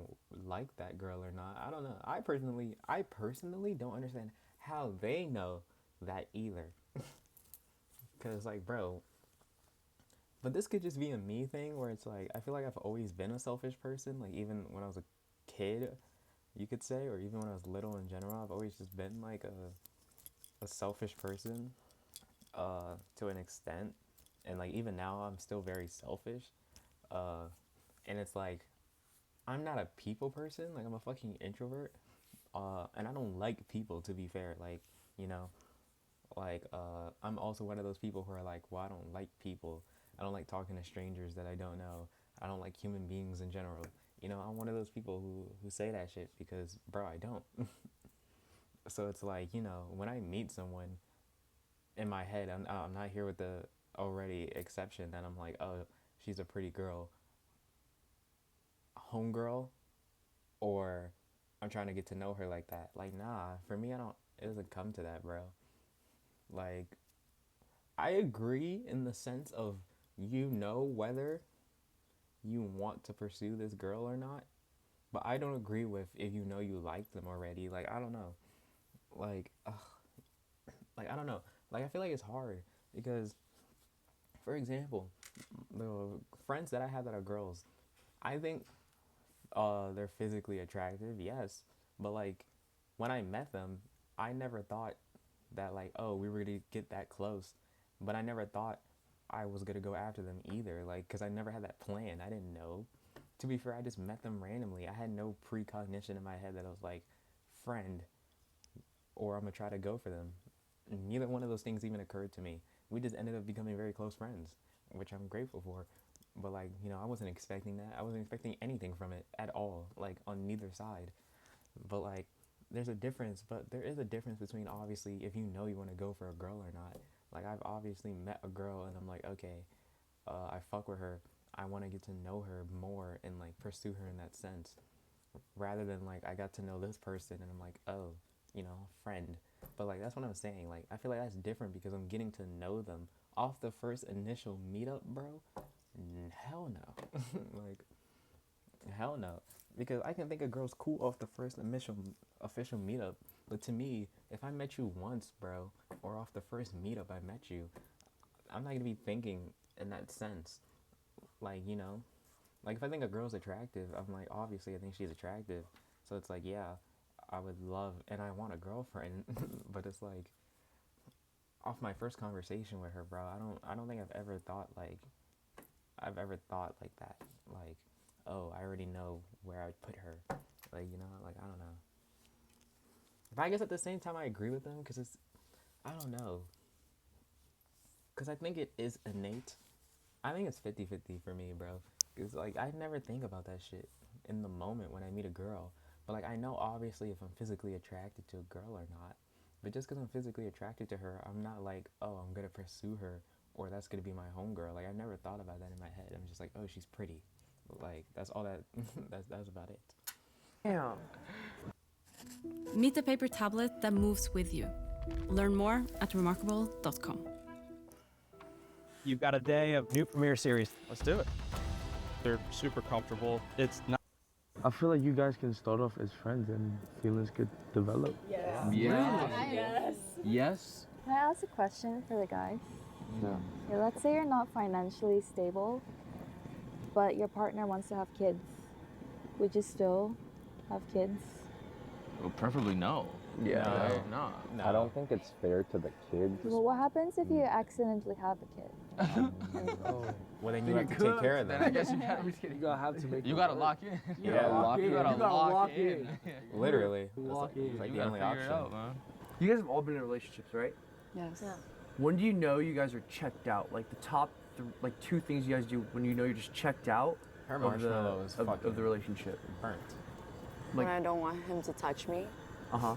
like that girl or not. I don't know. I personally don't understand how they know that either. Cause like, bro. But this could just be a me thing where it's like I feel like I've always been a selfish person. Like even when I was a kid, you could say, or even when I was little in general, I've always just been like a selfish person, to an extent. And like even now I'm still very selfish. And it's like I'm not a people person, like I'm a fucking introvert. And I don't like people, to be fair, like, you know, like I'm also one of those people who are like, well, I don't like people. I don't like talking to strangers that I don't know. I don't like human beings in general. You know, I'm one of those people who say that shit because, bro, I don't. So it's like, you know, when I meet someone, in my head, I'm not here with the already exception that I'm like, oh, she's a pretty girl, homegirl, or I'm trying to get to know her like that. Like, nah, for me, it doesn't come to that, bro. Like, I agree in the sense of, you know, whether you want to pursue this girl or not, but I don't agree with if you know you like them already. Like, I don't know. Like, I don't know. Like, I feel like it's hard because, for example, the friends that I have that are girls, I think they're physically attractive, yes, but like when I met them, I never thought that like, oh, we were gonna get that close, but I never thought I was gonna go after them either, like, because I never had that plan. I didn't know. To be fair, I just met them randomly. I had no precognition in my head that I was like, friend, or I'm gonna try to go for them. Neither one of those things even occurred to me. We just ended up becoming very close friends, which I'm grateful for. But like, you know, I wasn't expecting that. I wasn't expecting anything from it at all, like on neither side. But like, there is a difference between obviously if you know you want to go for a girl or not. Like, I've obviously met a girl and I'm like, okay, I fuck with her. I want to get to know her more and like pursue her in that sense. Rather than like, I got to know this person and I'm like, oh, you know, friend. But like, that's what I'm saying. Like, I feel like that's different because I'm getting to know them off the first initial meetup, bro. Hell no. Like, hell no. Because I can think a girl's cool off the first initial official meetup, but to me, if I met you once, bro, or off the first meetup I met you, I'm not gonna be thinking in that sense. Like, you know, like if I think a girl's attractive, I'm like, obviously I think she's attractive. So it's like, yeah, I would love, and I want a girlfriend, but it's like, off my first conversation with her, bro, I don't think I've ever thought like that. Like, oh, I already know where I'd put her. Like, you know, like, I don't know. But I guess at the same time I agree with them because it's, I don't know. Because I think it is innate. I think it's 50-50 for me, bro. Because, like, I never think about that shit in the moment when I meet a girl. But, like, I know obviously if I'm physically attracted to a girl or not. But just because I'm physically attracted to her, I'm not like, oh, I'm going to pursue her or that's going to be my homegirl. Like, I never thought about that in my head. I'm just like, oh, she's pretty. Like, that's all that, that's about it. Damn. Meet the paper tablet that moves with you. Learn more at remarkable.com. You've got a day of new premiere series. Let's do it. They're super comfortable. It's not. I feel like you guys can start off as friends and feelings could develop. Yes. Yes. Yes. Can I ask a question for the guys? No. Okay, let's say you're not financially stable, but your partner wants to have kids. Would you still have kids? Well, preferably no. Yeah, no. I don't think it's fair to the kids. Well, what happens if you accidentally have a kid? Well, then you have to take care of Then I them. guess you gotta have to make You it gotta work. lock in. You gotta lock in. You gotta You gotta lock lock in. in. Literally. Lock in. It's like You the gotta only figure option. it out, man. You guys have all been in relationships, right? Yes. Yeah. When do you know you guys are checked out? Like the top, like 2 things you guys do when you know you're just checked out Her of marshmallow is of fucking the relationship. burnt. When I don't want him to touch me, Uh-huh.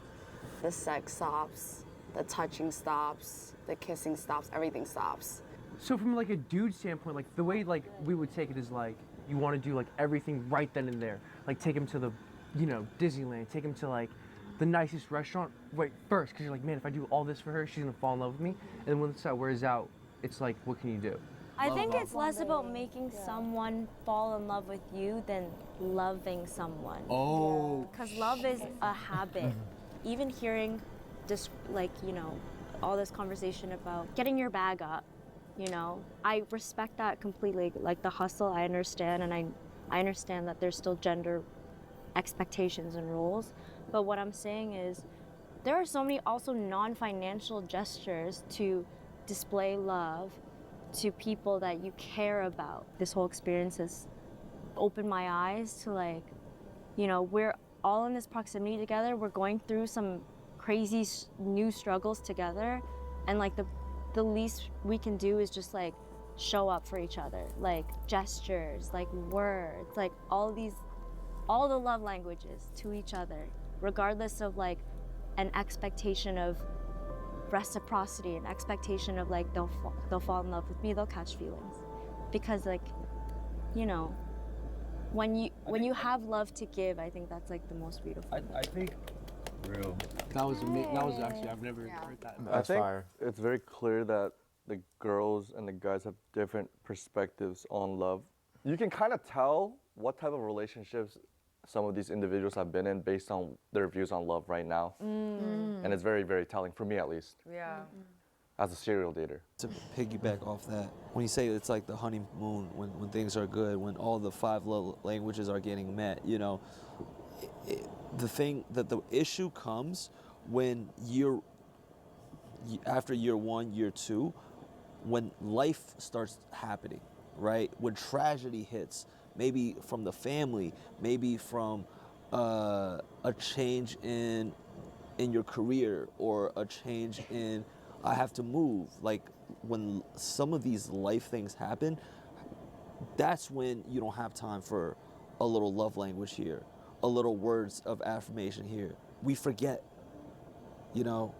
the sex stops, the touching stops, the kissing stops, everything stops. So from like a dude standpoint, like the way like we would take it is like you want to do like everything right then and there. Like take him to the, Disneyland, take him to like the nicest restaurant right first, because you're like, man, if I do all this for her, she's gonna fall in love with me. And then once that wears out, it's like, what can you do? I think it's less about making someone fall in love with you than loving someone. Oh. Because love is a habit. Even hearing just all this conversation about getting your bag up, I respect that completely. Like the hustle, I understand, and I understand that there's still gender expectations and rules. But what I'm saying is there are so many also non-financial gestures to display love to people that you care about. This whole experience has opened my eyes to we're all in this proximity together. We're going through some crazy new struggles together, and the least we can do is just show up for each other, like gestures, like words, like all the love languages to each other, regardless of an expectation of reciprocity, an expectation of they'll fall in love with me, they'll catch feelings, because when you have love to give, I think that's the most beautiful. I think real. that was actually, I've never heard that. I think it's very clear that the girls and the guys have different perspectives on love. You can kind of tell what type of relationships some of these individuals have been in based on their views on love right now. And it's very, very telling, for me at least. Yeah. As a serial dater. To piggyback off that, when you say it's like the honeymoon, when things are good, when all the 5 love languages are getting met, the issue comes when after year 1, year 2, when life starts happening, right? When tragedy hits, maybe from the family, maybe from a change in your career, or a change in I have to move. Like when some of these life things happen, that's when you don't have time for a little love language here, a little words of affirmation here. We forget, a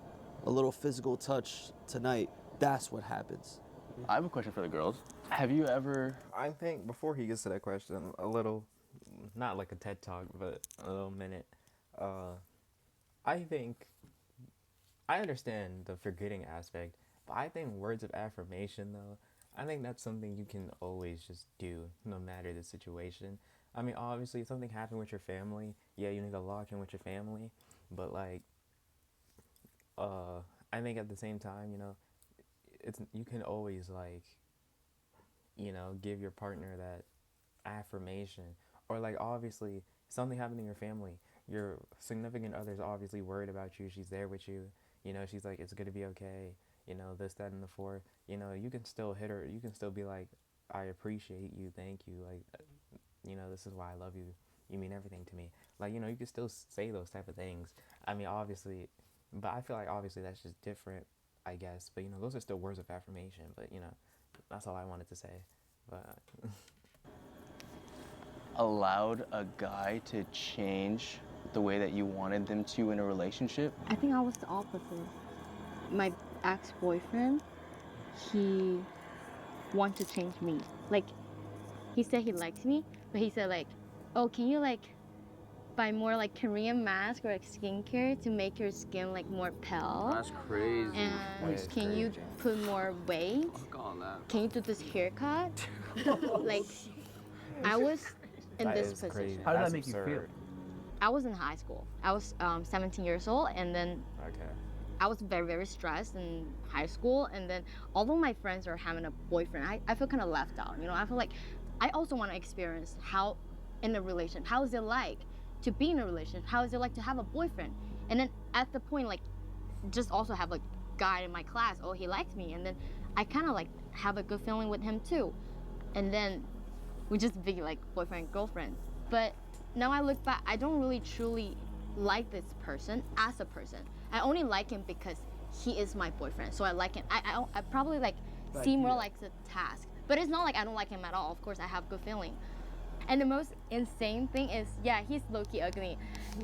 little physical touch tonight. That's what happens. I have a question for the girls. Have you ever... I think before he gets to that question, a little, not like a TED Talk, but a little minute. I think, I understand the forgetting aspect, but I think words of affirmation, though, I think that's something you can always just do, no matter the situation. I mean, obviously, if something happened with your family, yeah, you need to lock in with your family, but I think at the same time, you can always give your partner that affirmation, or obviously something happened in your family, your significant other's obviously worried about you, she's there with you, she's like, it's gonna be okay, this, that, and the fourth, you can still hit her, you can still be like, I appreciate you, thank you, this is why I love you, you mean everything to me, you can still say those type of things. I mean, obviously, but I feel like obviously that's just different, I guess, but those are still words of affirmation, but that's all I wanted to say. But allowed a guy to change the way that you wanted them to in a relationship? I think I was the opposite. My ex-boyfriend, he wanted to change me. He said he likes me, but he said oh, can you buy more Korean mask or skincare to make your skin more pale? That's crazy. And can you put more weight? Can you do this haircut? I was in that this is position. crazy. How did That's that make you absurd. feel? I was in high school. I was 17 years old, and then Okay. I was very, very stressed in high school. And then all of my friends are having a boyfriend. I feel kind of left out. I feel like I also want to experience how in a relationship, how is it like to be in a relationship? How is it like to have a boyfriend? And then at the point, like, just also have a guy in my class, oh, he likes me. And then I kind of like have a good feeling with him too. And then we just be like boyfriend, girlfriend. But now I look back, I don't really truly like this person as a person. I only like him because he is my boyfriend. So I like him. I probably like see more like a task. But it's not like I don't like him at all. Of course, I have good feeling. And the most insane thing is, yeah, he's low-key ugly.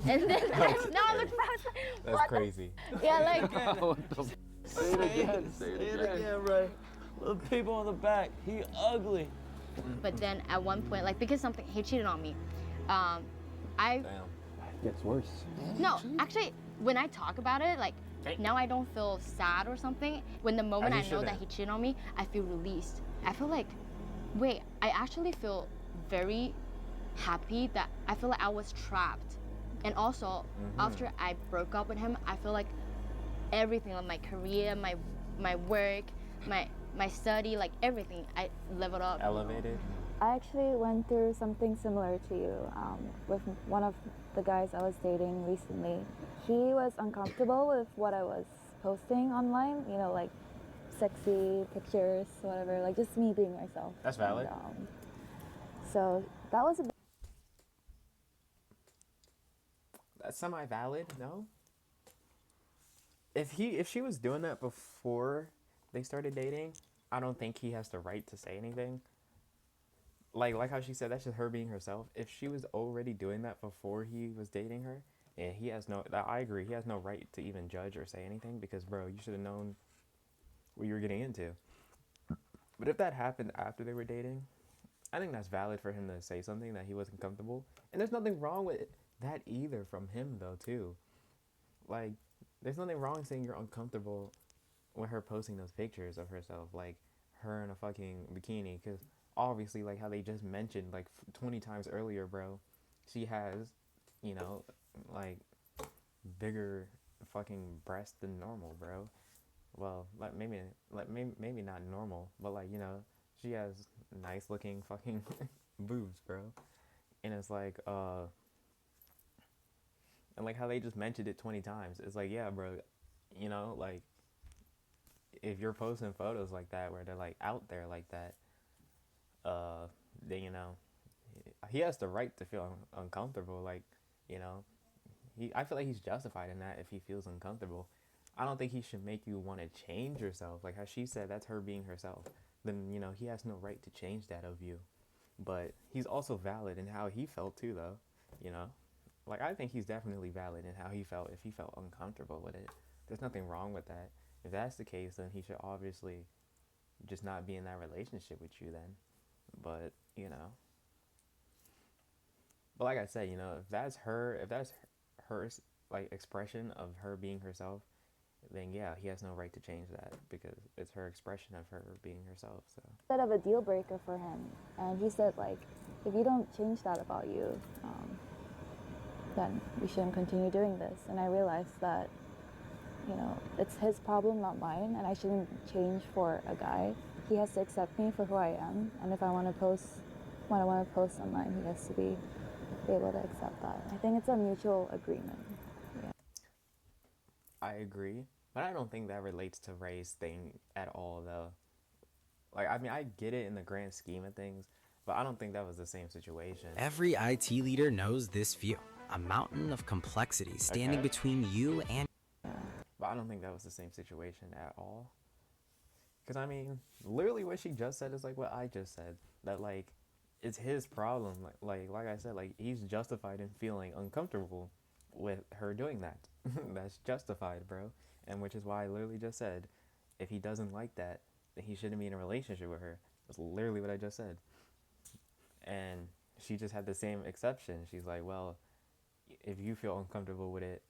And then now I look back, I was like, That's what crazy. Yeah, like. Say it again. Say it again, right? Little people on the back. He ugly. But then at one point, like because something he cheated on me, I. Damn. It gets worse. No, actually, when I talk about it, like now I don't feel sad or something. When the moment I know that he cheated on me, I feel released. I feel like, wait, I actually feel very happy that I feel like I was trapped. And also, after I broke up with him, I feel like everything, like my career, my work, my study, like everything, I leveled up. Elevated. I actually went through something similar to you with one of the guys I was dating recently. He was uncomfortable with what I was posting online, you know, like sexy pictures, whatever, like just me being myself. That's valid. And, so that was a bit. That's semi-valid, no? If she was doing that before they started dating, I don't think he has the right to say anything. Like how she said, that's just her being herself. If she was already doing that before he was dating her, and he has no, I agree, he has no right to even judge or say anything because, bro, you should have known what you were getting into. But if that happened after they were dating, I think that's valid for him to say something that he wasn't comfortable. And there's nothing wrong with that either from him, though, too. Like, there's nothing wrong saying you're uncomfortable with her posting those pictures of herself, like her in a fucking bikini, because obviously, like how they just mentioned like 20 times earlier, bro, she has, you know, like bigger fucking breasts than normal, bro. Well, maybe not normal, but like, you know, she has nice looking fucking boobs, bro. And it's like and like how they just mentioned it 20 times. It's like, yeah, bro, you know, like if you're posting photos like that where they're like out there like that, then, you know, he has the right to feel uncomfortable. Like, you know, I feel like he's justified in that if he feels uncomfortable. I don't think he should make you want to change yourself. Like how she said, that's her being herself. Then, you know, he has no right to change that of you. But he's also valid in how he felt too, though. You know, like I think he's definitely valid in how he felt if he felt uncomfortable with it. There's nothing wrong with that. If that's the case, then he should obviously just not be in that relationship with you then. But, you know. But like I said, you know, if that's her like expression of her being herself, then yeah, he has no right to change that because it's her expression of her being herself. So Bit of a deal breaker for him, and he said like, if you don't change that about you, then we shouldn't continue doing this. And I realized that, you know, it's his problem, not mine, and I shouldn't change for a guy. He has to accept me for who I am, and if I want to post what I want to post online, he has to be able to accept that. I think it's a mutual agreement. Yeah. I agree, but I don't think that relates to race thing at all, though. Like, I mean, I get it in the grand scheme of things, but I don't think that was the same situation. Every IT leader knows this view, a mountain of complexity standing between you and... But I don't think that was the same situation at all. Because, I mean, literally what she just said is like what I just said. That, like, it's his problem. Like I said, like, he's justified in feeling uncomfortable with her doing that. That's justified, bro. And which is why I literally just said, if he doesn't like that, then he shouldn't be in a relationship with her. That's literally what I just said. And she just had the same exception. She's like, well, if you feel uncomfortable with it,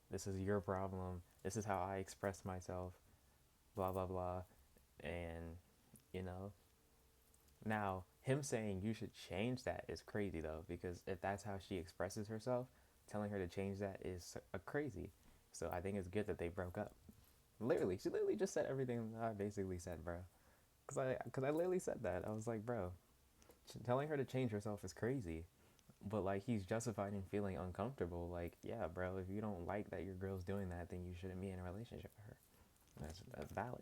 this is your problem. This is how I express myself. Blah, blah, blah. And, you know, now him saying you should change that is crazy, though, because if that's how she expresses herself, telling her to change that is crazy. So I think it's good that they broke up. Literally, she literally just said everything I basically said, bro. Cause I literally said that. I was like, bro, telling her to change herself is crazy. but like he's justified in feeling uncomfortable. Like, yeah, bro, if you don't like that your girl's doing that, then you shouldn't be in a relationship with her. That's valid.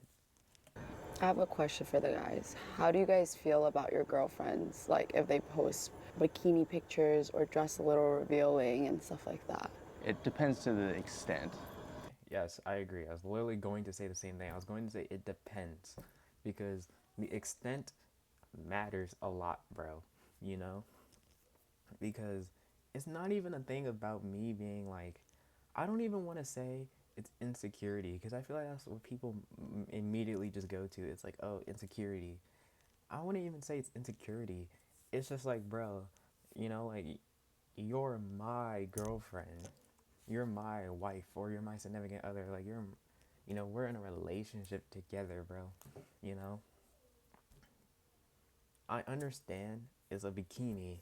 I have a question for the guys. How do you guys feel about your girlfriends? Like if they post bikini pictures or dress a little revealing and stuff like that? It depends to the extent. Yes, I agree. I was literally going to say the same thing. I was going to say it depends, because the extent matters a lot, bro. You know? Because it's not even a thing about me being like, I don't even want to say it's insecurity, because I feel like that's what people immediately just go to. It's like, oh, insecurity. I wouldn't even say it's insecurity. It's just like, bro, you know, like, you're my girlfriend. You're my wife, or you're my significant other. Like, you know, we're in a relationship together, bro. You know? I understand it's a bikini,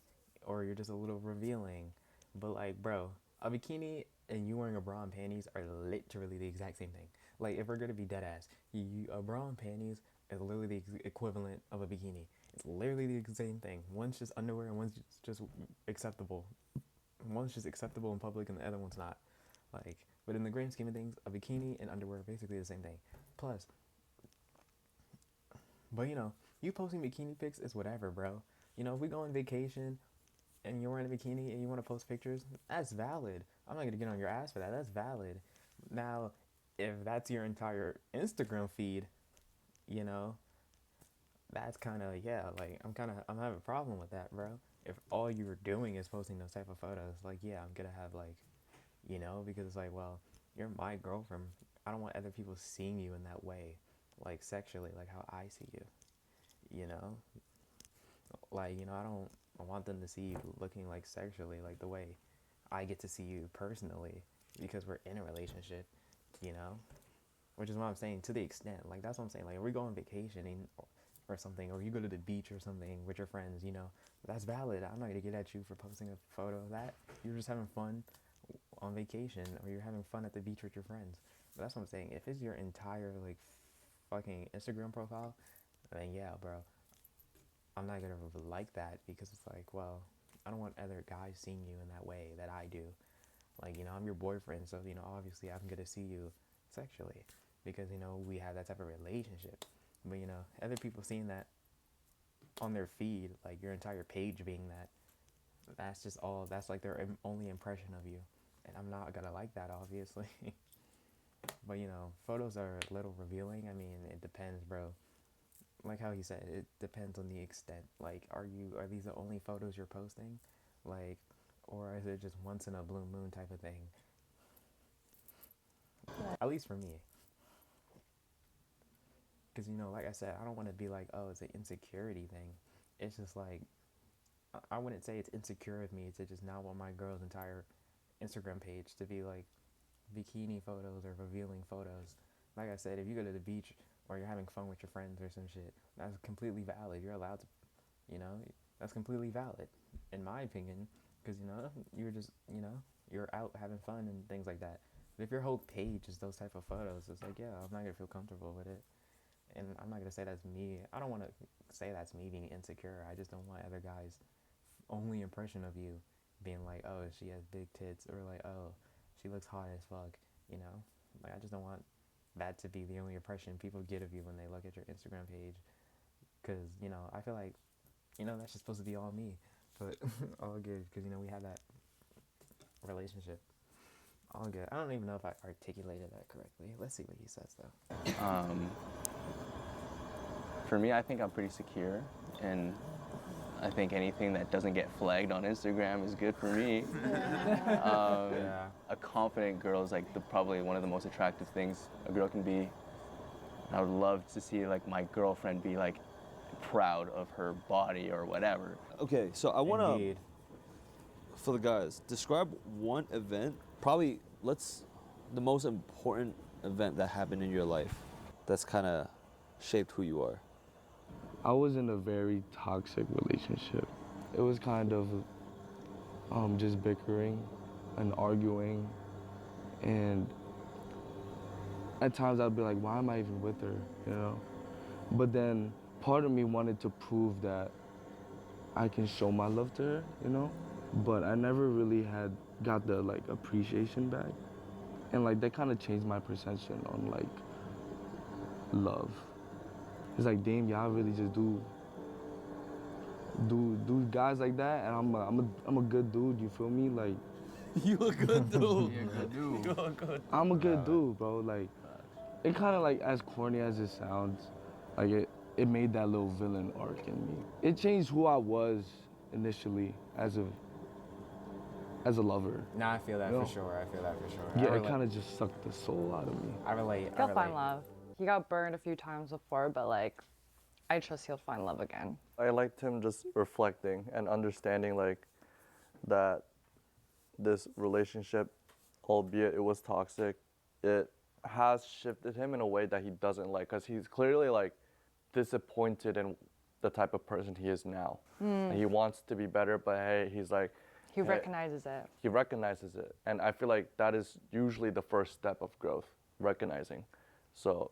or you're just a little revealing, but like, bro, a bikini and you wearing a bra and panties are literally the exact same thing. Like, if we're gonna be dead ass, a bra and panties is literally the equivalent of a bikini. It's literally the same thing. One's just underwear and one's just acceptable. One's just acceptable in public and the other one's not. Like, but in the grand scheme of things, a bikini and underwear are basically the same thing. Plus, but you know, you posting bikini pics is whatever, bro. You know, if we go on vacation and you're wearing a bikini and you want to post pictures, that's valid. I'm not gonna get on your ass for that. That's valid. Now, if that's your entire Instagram feed, you know, that's kind of, yeah, like I'm having a problem with that, bro. If all you're doing is posting those type of photos, like, yeah, I'm gonna have like, you know, because it's like, well, you're my girlfriend. I don't want other people seeing you in that way, like sexually, like how I see you, you know? Like, you know, I don't want them to see you looking like sexually, like the way I get to see you personally, because we're in a relationship, you know? Which is what I'm saying, to the extent, like, that's what I'm saying. Like, if we go on vacation or something, or you go to the beach or something with your friends, you know, that's valid. I'm not gonna get at you for posting a photo of that. You're just having fun on vacation, or you're having fun at the beach with your friends. But that's what I'm saying. If it's your entire, like, fucking Instagram profile, then yeah, bro, I'm not gonna like that, because it's like, well, I don't want other guys seeing you in that way that I do. Like, you know, I'm your boyfriend, so, you know, obviously I'm gonna see you sexually, because, you know, we have that type of relationship. But, you know, other people seeing that on their feed, like your entire page being that, that's just all, that's like their only impression of you. And I'm not gonna like that, obviously. But, you know, photos are a little revealing. I mean, it depends, bro. Like how he said, it depends on the extent. Like, are these the only photos you're posting? Like, or is it just once in a blue moon type of thing? At least for me. Because, you know, like I said, I don't want to be like, oh, it's an insecurity thing. It's just like, I wouldn't say it's insecure of me to just not want my girl's entire Instagram page to be like bikini photos or revealing photos. Like I said, if you go to the beach or you're having fun with your friends or some shit, that's completely valid. You're allowed to, you know, that's completely valid, in my opinion, because, you know, you're just, you know, you're out having fun and things like that. But if your whole page is those type of photos, it's like, yeah, I'm not gonna feel comfortable with it. And I'm not gonna say that's me. I don't want to say that's me being insecure. I just don't want other guys' only impression of you being like, oh, she has big tits, or like, oh, she looks hot as fuck, you know? Like, I just don't want that to be the only impression people get of you when they look at your Instagram page. Because, you know, I feel like, you know, that's just supposed to be all me. But all good, because, you know, we have that relationship. All good. I don't even know if I articulated that correctly. Let's see what he says, though. For me, I think I'm pretty secure, and I think anything that doesn't get flagged on Instagram is good for me. Yeah. A confident girl is like probably one of the most attractive things a girl can be. I would love to see like my girlfriend be like proud of her body or whatever. Okay, so I want to, for the guys, describe one event, probably the most important event that happened in your life that's kind of shaped who you are. I was in a very toxic relationship. It was kind of just bickering and arguing, and at times I'd be like, why am I even with her, you know? But then part of me wanted to prove that I can show my love to her, you know? but I never really got the like appreciation back, and like that kind of changed my perception on like love. It's like, damn, y'all really just do guys like that, and I'm a good dude. You feel me? Like, You a good dude. You a good dude. You a good. I'm a good dude, bro. Like, it kind of like, as corny as it sounds, like it made that little villain arc in me. It changed who I was initially as a lover. Nah, I feel that You know? for sure. I feel that for sure. Yeah, I it relate. kind of just sucked the soul out of me. I relate. He'll find love. He got burned a few times before, but like, I trust he'll find love again. I liked him just reflecting and understanding like that this relationship, albeit it was toxic, it has shifted him in a way that he doesn't like, because he's clearly like disappointed in the type of person he is now. And he wants to be better, but hey, he's like, He hey, recognizes it. he recognizes it. And I feel like that is usually the first step of growth, recognizing. So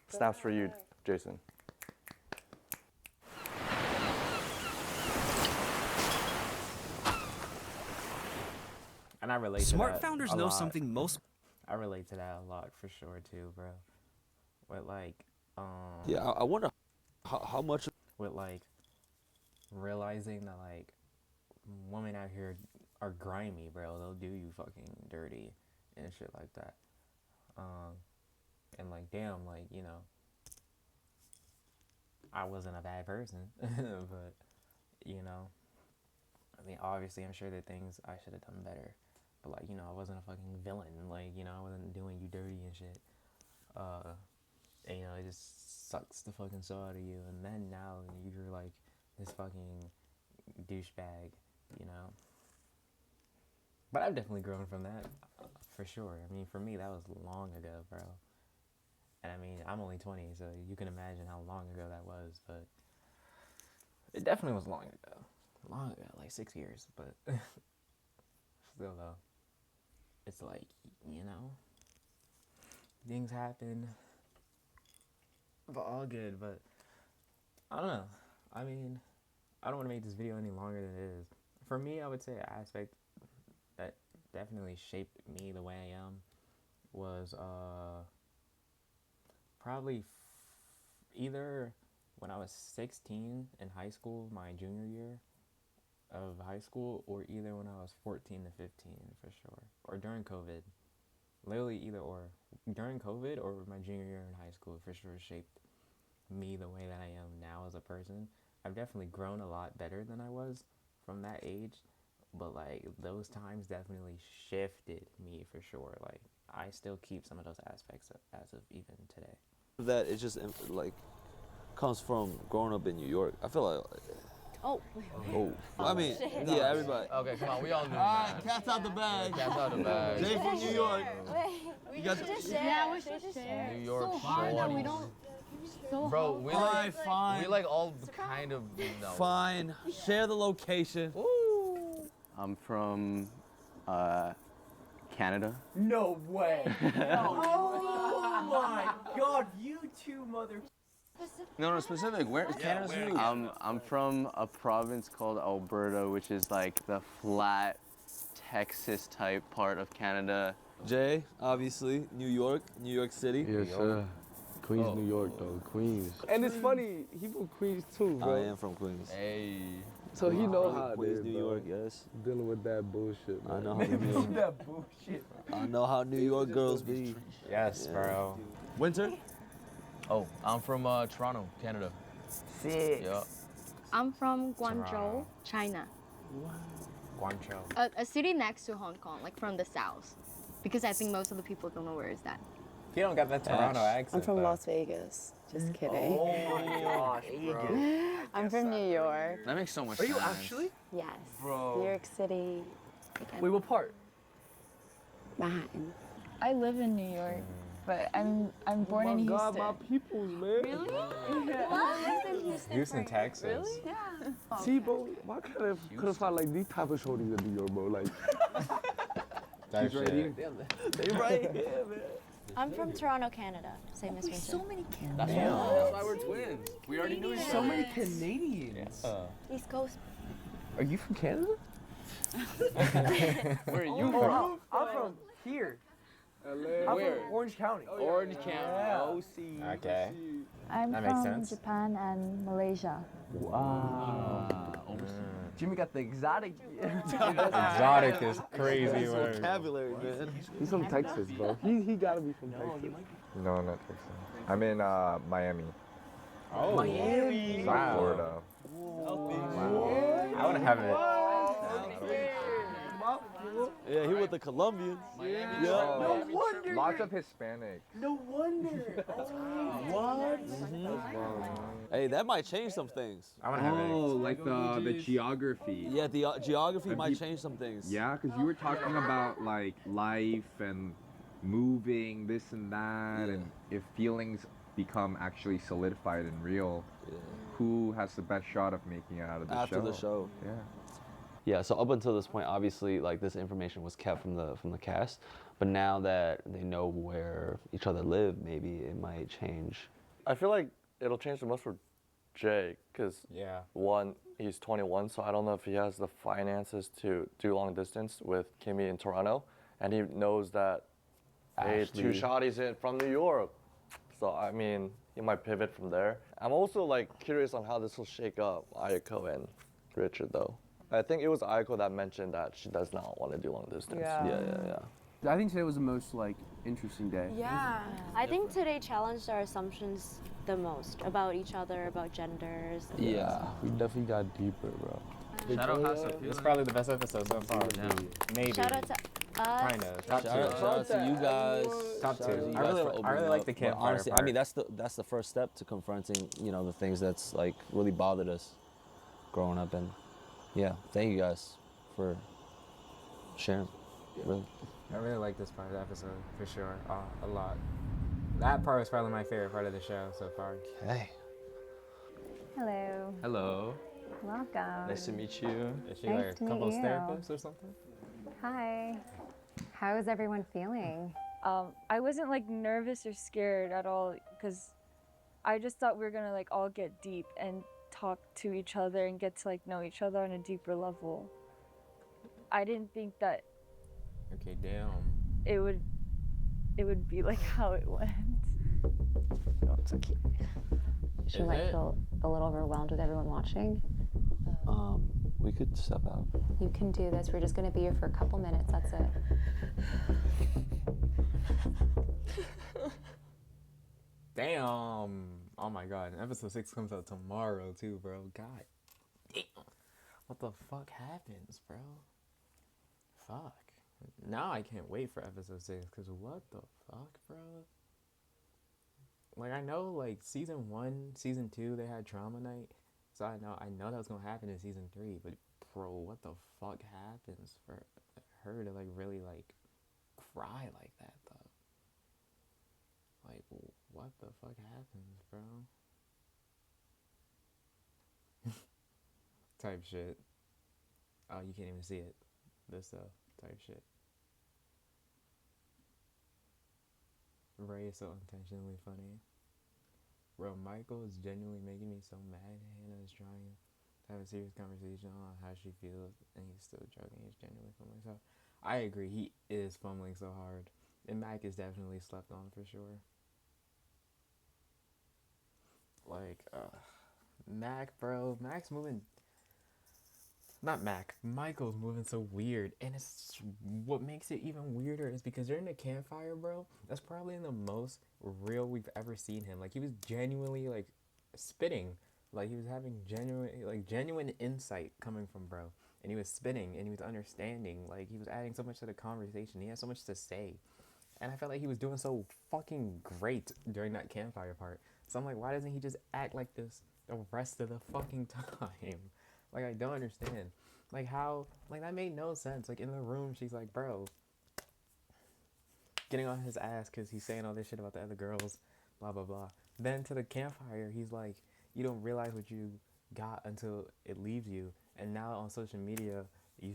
snaps for you, Jason. And I relate Smart to that founders a know lot. something most. I relate to that a lot for sure too, bro. With like, Yeah, I wonder how much. with like realizing that like women out here are grimy, bro. They'll do you fucking dirty and shit like that. And like, damn, like, you know, I wasn't a bad person, but you know, I mean, obviously, I'm sure there are things I should have done better, but like, you know, I wasn't a fucking villain. Like, you know, I wasn't doing you dirty and shit. And you know, it just sucks the fucking soul out of you. And then now you're like this fucking douchebag, you know. But I've definitely grown from that, for sure. I mean, for me, that was long ago, bro. And I mean, I'm only 20, so you can imagine how long ago that was. But it definitely was long ago. Long ago, like 6 years. But still, though, it's like, you know, things happen. But all good. But I don't know. I mean, I don't want to make this video any longer than it is. For me, I would say an aspect that definitely shaped me the way I am was probably either when I was 16 in high school, my junior year of high school, or either when I was 14 to 15 for sure, or during COVID. Literally either or. During COVID or my junior year in high school for sure shaped me the way that I am now as a person. I've definitely grown a lot better than I was from that age, but like those times definitely shifted me for sure. Like I still keep some of those aspects as of even today. That it just like comes from growing up in New York. I feel like. Oh. Oh. I mean, yeah, everybody. Okay, come on, we all knew Alright, cat's out the bag. Cat's out the bag. Jay from New York. We You got should the- just share. Yeah, we should share. New York so hard that we shorties. don't. So Bro, hard. we Alright, like, fine. we like all kind of know. Fine. Share the location. I'm from Canada. No way. Oh my god, you two mother. No, specific. Where is Canada's huge? I'm from a province called Alberta, which is like the flat Texas type part of Canada. Jay, obviously, New York City. Yes, sir. Queens, New York, though. Queens. And it's funny, he from Queens too, bro. I am from Queens. Hey. So he know how it Queens, is, New bro. York, yes. Dealing with that bullshit, man. I know how New York. That bullshit. I know how New York girls be. Yes, bro. Winter. Oh, I'm from Toronto, Canada. Sick. Yeah. I'm from Guangzhou, Toronto. China. Guangzhou. A city next to Hong Kong, like from the south. Because I think most of the people don't know where is that. He don't got that Toronto accent. I'm from though. Las Vegas. Just kidding. Oh my gosh, bro. I'm from New York. That makes so much Are sense. you actually? Yes. Bro. New York City. Wait, what part? Manhattan. I live in New York, but I'm born in Houston. God, my peoples, man. Really? Houston, Texas. Really? Yeah. See, bro, why could I find like these type of shorties in New York, bro? Like, That she's right shit. here. They right here, man. I'm from Toronto, Canada. Same as Winter. So many kids. That's why we're twins. We already knew each other. So many Canadians. East Coast. Are you from Canada? Where are you Oh, from? I'm from here. LA. I'm Where? from Orange County. Orange County. Yeah. OC. Okay. I'm That makes from sense. Japan and Malaysia. Wow. Jimmy got the exotic. Exotic is crazy word. Vocabulary, man. He's from Texas, bro. He gotta be from Texas. No, I'm not Texas. I'm in Miami. Oh, Miami. South Florida. Wow. I want to have it. Yeah, he with the Colombians. Yeah. No wonder. Lots of Hispanic. No wonder. What? Hey, that might change some things. I want to have it. Oh, like the geography. Yeah, the geography And might peop- change some things. Yeah, because you were talking about like life and moving, this and that, and if feelings become actually solidified and real, who has the best shot of making it out of the show? After the show. Yeah. Yeah, so up until this point, obviously, like this information was kept from the cast, but now that they know where each other live, maybe it might change. I feel like it'll change the most for Jay, because one, he's 21, so I don't know if he has the finances to do long distance with Kimmy in Toronto, and he knows that hey, two Ashley. shotties in from New York. So I mean, he might pivot from there. I'm also like curious on how this will shake up Ayako and Richard though. I think it was Ayako that mentioned that she does not want to do long distance. Yeah. I think today was the most like interesting day. Yeah. I think today challenged our assumptions the most about each other, about genders. Yeah, we definitely got deeper, bro. Shout out Hasa. It's probably the best episode so far. Maybe. Shout out to us. Kinda. Top two. Shout out to you guys. Top Shout out to two. you I guys really, for I opening really like up. the But campfire honestly, I part. mean that's the first step to confronting, you know, the things that's like really bothered us growing up, and yeah, thank you guys for sharing. Really. I really like this part of the episode for sure. A lot. That part was probably my favorite part of the show so far. Okay. Hello. Hello. Welcome. Nice to meet you. Is she Nice like to a meet couples you. therapist or something? Hi. How is everyone feeling? I wasn't like nervous or scared at all because I just thought we were gonna like all get deep and talk to each other and get to like know each other on a deeper level. I didn't think that Okay, damn. it would be like how it went. No, it's okay. She Is might it? feel a little overwhelmed with everyone watching. We could step out. You can do this. We're just going to be here for a couple minutes. That's it. Damn. Oh my god. Episode 6 comes out tomorrow too, bro. God damn. What the fuck happens, bro? Fuck. Now I can't wait for episode 6 because what the fuck, bro? Like I know like season 1, season 2 they had trauma night. So I know that was gonna happen in season 3, but bro, what the fuck happens for her to like really like cry like that though? Like what the fuck happens, bro? Type shit. Oh, you can't even see it. This type shit. Ray is so intentionally funny. Bro, Michael is genuinely making me so mad. Hannah is trying to have a serious conversation on how she feels, and he's still joking. He's genuinely fumbling. So, I agree. He is fumbling so hard. And Mac is definitely slept on for sure. Like, Mac, bro. Mac's moving. Not Mac. Michael's moving so weird. And it's what makes it even weirder is because during the campfire, bro, that's probably the most real we've ever seen him. Like, he was genuinely, like, spitting. Like, he was having genuine insight coming from bro. And he was spitting and he was understanding. Like, he was adding so much to the conversation. He had so much to say. And I felt like he was doing so fucking great during that campfire part. So I'm like, why doesn't he just act like this the rest of the fucking time? Like, I don't understand. Like, how... Like, that made no sense. Like, in the room, she's like, bro... Getting on his ass because he's saying all this shit about the other girls. Blah, blah, blah. Then to the campfire, he's like, you don't realize what you got until it leaves you. And now on social media,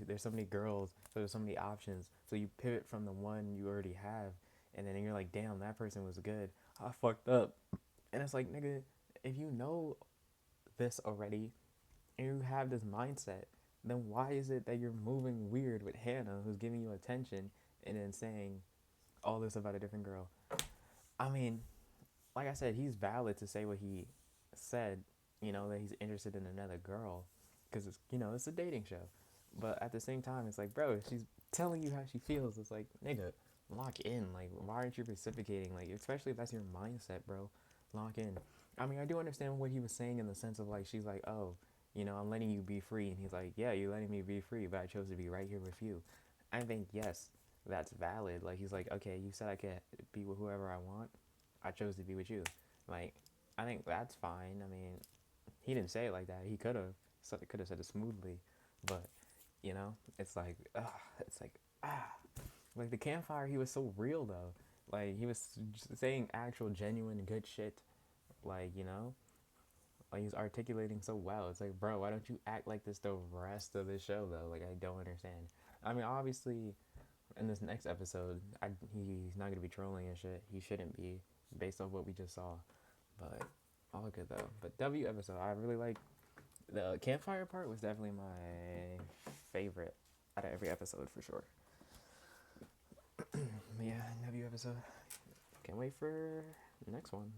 there's so many girls, so there's so many options. So you pivot from the one you already have. And then you're like, damn, that person was good. I fucked up. And it's like, nigga, if you know this already... and you have this mindset, then why is it that you're moving weird with Hannah, who's giving you attention, and then saying all this about a different girl? I mean, like I said, he's valid to say what he said, you know, that he's interested in another girl, because it's, you know, it's a dating show. But at the same time, it's like, bro, she's telling you how she feels. It's like, nigga, lock in. Like, why aren't you reciprocating? Like, especially if that's your mindset, bro. Lock in. I mean, I do understand what he was saying in the sense of like, she's like, oh, you know, I'm letting you be free. And he's like, yeah, you're letting me be free, but I chose to be right here with you. I think, yes, that's valid. Like, he's like, okay, you said I could be with whoever I want. I chose to be with you. Like, I think that's fine. I mean, he didn't say it like that. He could have. So it could have said it smoothly. But, you know, it's like, like the campfire, he was so real though. Like, he was just saying actual, genuine, good shit. Like, you know, like he was articulating so well. It's like, bro, why don't you act like this the rest of the show though? Like, I don't understand. I mean, obviously, in this next episode, he's not gonna be trolling and shit. He shouldn't be, based on what we just saw. But all good though. But W episode, I really like. The campfire part was definitely my favorite out of every episode for sure. But yeah, W episode. Can't wait for the next one.